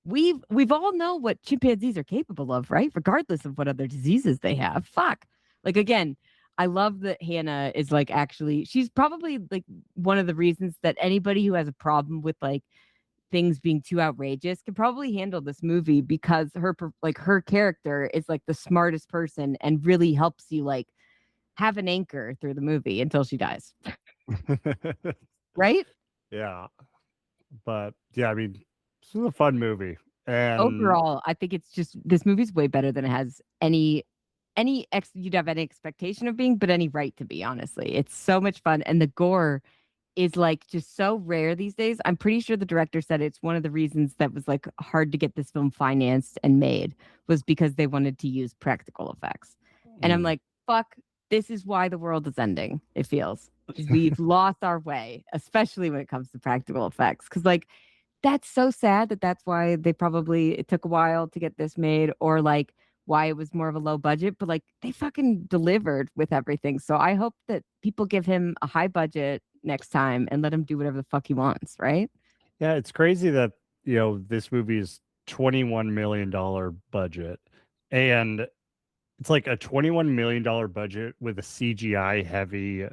we've all know what chimpanzees are capable of, right? Regardless of what other diseases they have. Fuck. Like again, I love that Hannah is like actually she's probably like one of the reasons that anybody who has a problem with like things being too outrageous can probably handle this movie because her character is like the smartest person and really helps you like have an anchor through the movie until she dies. Right? Yeah. But yeah, I mean, this is a fun movie. And Overall, I think it's just this movie's way better than it has you'd have any expectation of being, but any right to be, honestly. It's so much fun. And the gore is like just so rare these days. I'm pretty sure the director said it's one of the reasons that was like hard to get this film financed and made was because they wanted to use practical effects. And I'm like, fuck, this is why the world is ending, it feels. We've lost our way, especially when it comes to practical effects. Because like that's so sad that's why it took a while to get this made, or like why it was more of a low budget, but like they fucking delivered with everything. So I hope that people give him a high budget next time and let him do whatever the fuck he wants, right? yeah, it's crazy that, this movie is $21 million budget. And it's like a $21 million budget with a CGI heavy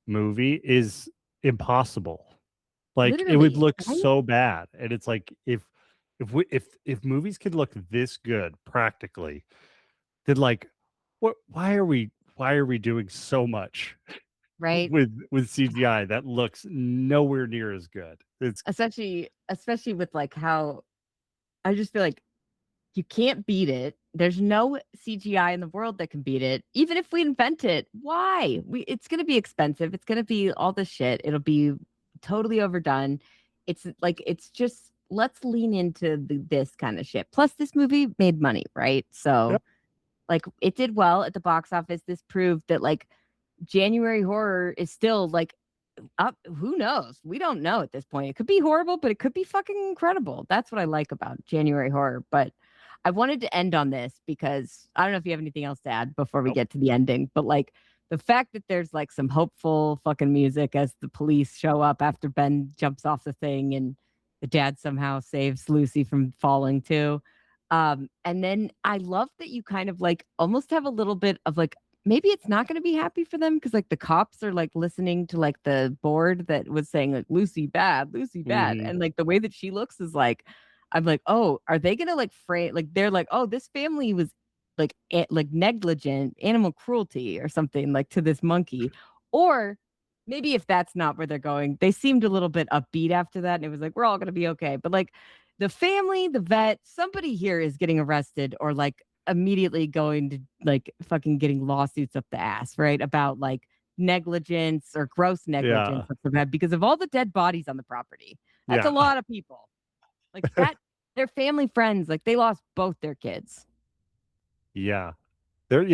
movie is impossible. Like it would Literally, look right? so bad. And it's like if movies could look this good practically, then like why are we doing so much Right? with CGI that looks nowhere near as good? It's Especially with like how I just feel like you can't beat it. There's no CGI in the world that can beat it. Even if we invent it, why? It's going to be expensive. It's going to be all this shit. It'll be totally overdone. It's like it's just let's lean into this kind of shit. Plus, this movie made money, right? So, Yep. like, it did well at the box office. This proved that like January horror is still like up. Who knows? We don't know at this point. It could be horrible, but it could be fucking incredible. That's what I like about January horror. But I wanted to end on this because I don't know if you have anything else to add before we Nope. get to the ending, but like the fact that there's like some hopeful fucking music as the police show up after Ben jumps off the thing and the dad somehow saves Lucy from falling too. And then I love that you kind of like almost have a little bit of like maybe it's not going to be happy for them because like the cops are like listening to like the board that was saying like Lucy bad, Mhm. and like the way that she looks is like I'm like, oh, are they gonna like frame like they're like, oh, this family was like like negligent animal cruelty or something like to this monkey, or maybe if that's not where they're going, they seemed a little bit upbeat after that, and it was like we're all gonna be okay. But like the family, the vet, somebody here is getting arrested or like immediately going to like fucking getting lawsuits up the ass, right? About like negligence or gross negligence because of all the dead bodies on the property. That's a Yeah. lot of people. Like that, they're family friends. Like they lost both their kids. Yeah. There's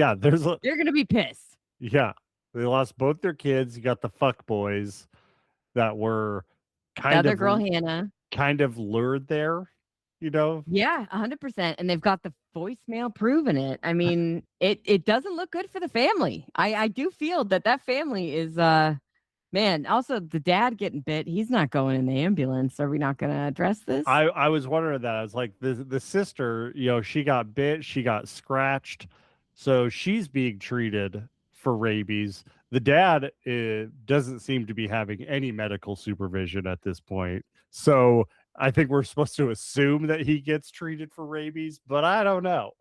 a They're gonna be pissed. yeah. They lost both their kids. You got the fuck boys that were The kind other of girl, Hannah. kind of lured there, you know? Yeah, 100%. And they've got the voicemail proving it. I mean, it doesn't look good for the family. I do feel that family is man. Also, the dad getting bit. He's not going in the ambulance. Are we not going to address this? I was wondering that. I was like, the sister, she got bit, she got scratched, so she's being treated for rabies. The dad doesn't seem to be having any medical supervision at this point. So I think we're supposed to assume that he gets treated for rabies, but I don't know.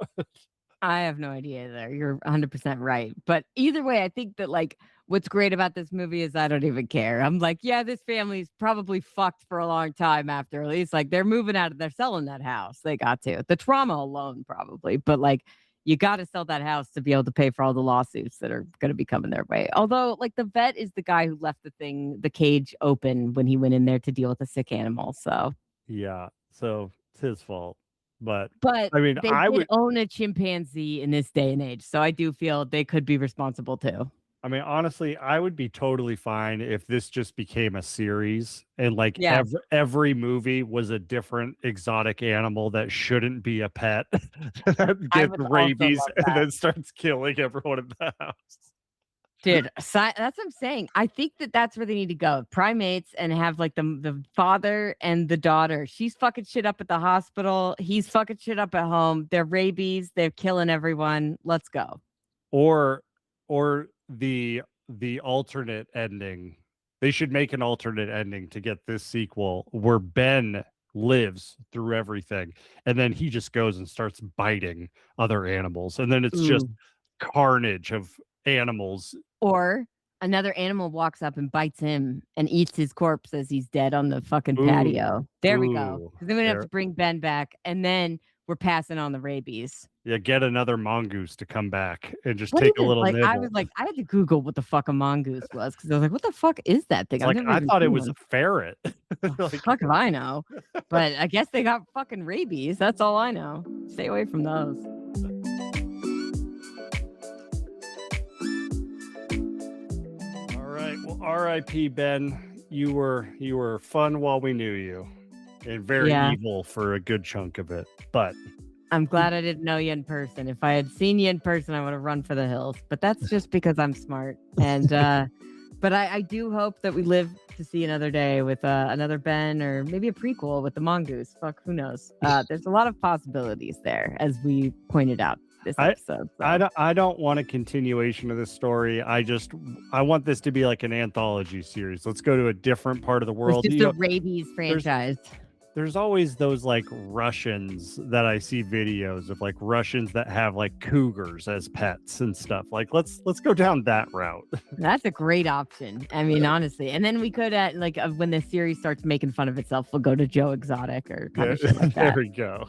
I have no idea there. You're 100% right. But either way, I think that like what's great about this movie is I don't even care. I'm like, yeah, this family's probably fucked for a long time after at least like they're moving out of they're selling that house. They got to. The trauma alone probably, but like you got to sell that house to be able to pay for all the lawsuits that are going to be coming their way. Although like the vet is the guy who left the cage open when he went in there to deal with a sick animal. So Yeah, so it's his fault. But But I mean, they I did would own a chimpanzee in this day and age, so I do feel they could be responsible too. I mean, honestly, I would be totally fine if this just became a series and like Yeah. every movie was a different exotic animal that shouldn't be a pet that I gets would also rabies love and that. then starts killing everyone in the house. Dude, that's what I'm saying. I think that's where they need to go. Primates and have like the father and the daughter. She's fucking shit up at the hospital. He's fucking shit up at home. They're rabies. They're killing everyone. Let's go. Or the alternate ending. They should make an alternate ending to get this sequel where Ben lives through everything and then he just goes and starts biting other animals and then it's just Ooh. carnage of animals. Or another animal walks up and bites him and eats his corpse as he's dead on the fucking patio. There we go. Ooh, 'Cause then we have there- to bring Ben back, and then we're passing on the rabies. Yeah, get another mongoose to come back and just What take even, a little like, nibble. I was like, I had to Google what the fuck a mongoose was because I was like, what the fuck is that thing? It's like never I even thought it seen was one. a ferret. Like, Fuck if I know. But I guess they got fucking rabies. That's all I know. Stay away from those. all right. Well, R.I.P. Ben. You were fun while we knew you. And very Yeah. evil for a good chunk of it. But I'm glad I didn't know you in person. If I had seen you in person, I would have run for the hills. But that's just because I'm smart. And but I do hope that we live to see another day with another Ben or maybe a prequel with the mongoose. Fuck, who knows? There's a lot of possibilities there, as we pointed out this episode. So. I don't want a continuation of this story. I want this to be like an anthology series. Let's go to a different part of the world. It's just a rabies franchise. There's always those like Russians that I see videos of, like Russians that have like cougars as pets and stuff. Like let's go down that route. That's a great option. I mean, honestly. And then we could when the series starts making fun of itself, we'll go to Joe Exotic or kind of shit like that. There we go.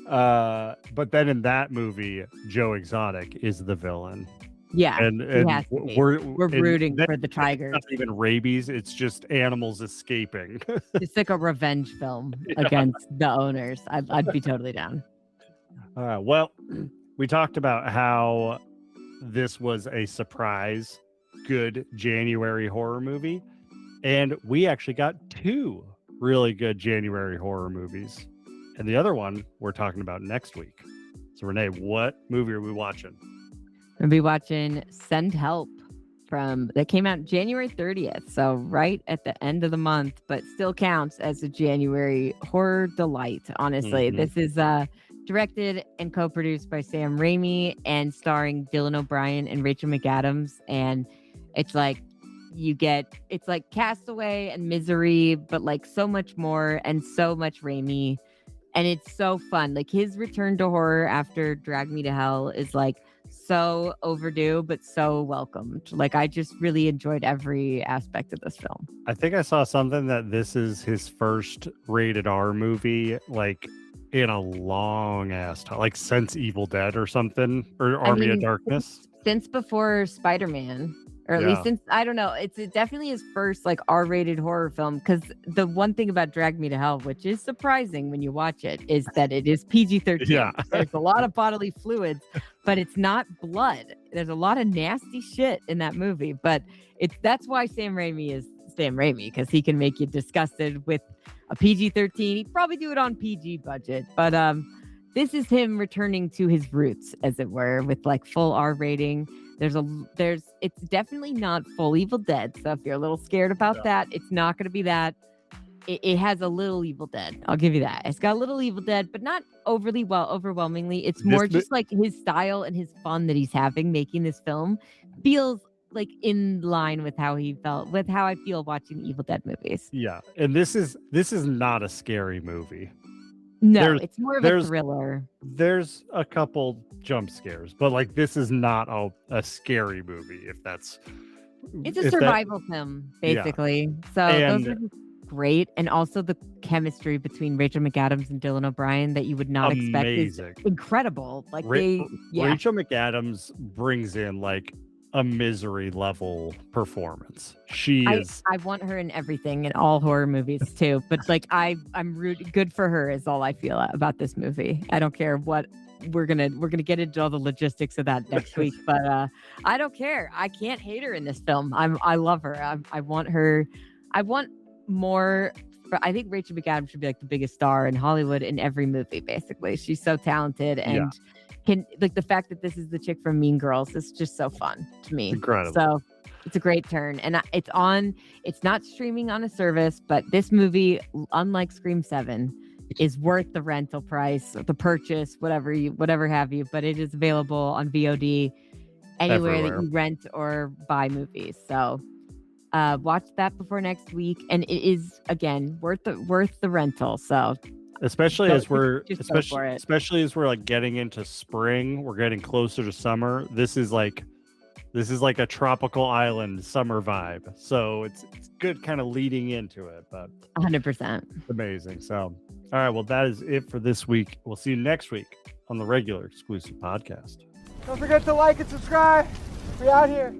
But then in that movie, Joe Exotic is the villain. Yeah, and has to be. we're rooting for the tiger. It's not even rabies, it's just animals escaping. It's like a revenge film against the owners. I'd be totally down. Well, we talked about how this was a surprise good January horror movie, and we actually got 2 really good January horror movies, and the other one we're talking about next week. So Renee, what movie are we watching? We'll be watching Send Help that came out January 30th. So right at the end of the month, but still counts as a January horror delight. Honestly, This is directed and co-produced by Sam Raimi and starring Dylan O'Brien and Rachel McAdams. And it's like it's like Castaway and Misery, but like so much more and so much Raimi. And it's so fun. Like his return to horror after Drag Me to Hell is like so overdue, but so welcomed. Like I just really enjoyed every aspect of this film. I think I saw something that this is his first rated R movie, like in a long ass time, like since Evil Dead or something, or Army of Darkness. Since before Spider-Man. Or at least since, I don't know, it's definitely his first like R-rated horror film. Because the one thing about Drag Me to Hell, which is surprising when you watch it, is that it is PG-13. Yeah. There's a lot of bodily fluids, but it's not blood. There's a lot of nasty shit in that movie. But that's why Sam Raimi is Sam Raimi, because he can make you disgusted with a PG-13. He'd probably do it on PG budget. But this is him returning to his roots, as it were, with like full R rating. It's definitely not full Evil Dead. So if you're a little scared about that, it's not going to be that. It has a little Evil Dead. I'll give you that. It's got a little Evil Dead, but not overwhelmingly. It's more just like his style and his fun that he's having making this film feels like in line with how I feel watching Evil Dead movies. Yeah. And this is not a scary movie. No, it's more of a thriller. There's a couple jump scares, but like this is not a scary movie. It's a survival film, basically. Yeah. So those are great, and also the chemistry between Rachel McAdams and Dylan O'Brien that you would not expect is incredible. Like Rachel McAdams brings in like a Misery level performance. She is. I want her in everything, in all horror movies too. But like I'm good for her is all I feel about this movie. I don't care what we're gonna get into all the logistics of that next week, but I don't care. I can't hate her in this film. I love her. I want her. I want more. I think Rachel McAdams should be like the biggest star in Hollywood in every movie. Basically, she's so talented and. Can like the fact that this is the chick from Mean Girls is just so fun to me. Incredible. So it's a great turn, and it's not streaming on a service, but this movie, unlike Scream 7, is worth the rental price, the purchase, whatever have you. But it is available on VOD anywhere Everywhere. that you rent or buy movies. So watch that before next week, and it is again worth the rental. So. Especially as we're like getting into spring, we're getting closer to summer. This is like a tropical island summer vibe. So it's good kind of leading into it, but 100%. amazing. So all right, well, that is it for this week. We'll see you next week on the regular exclusive podcast. Don't forget to like and subscribe. We're out here.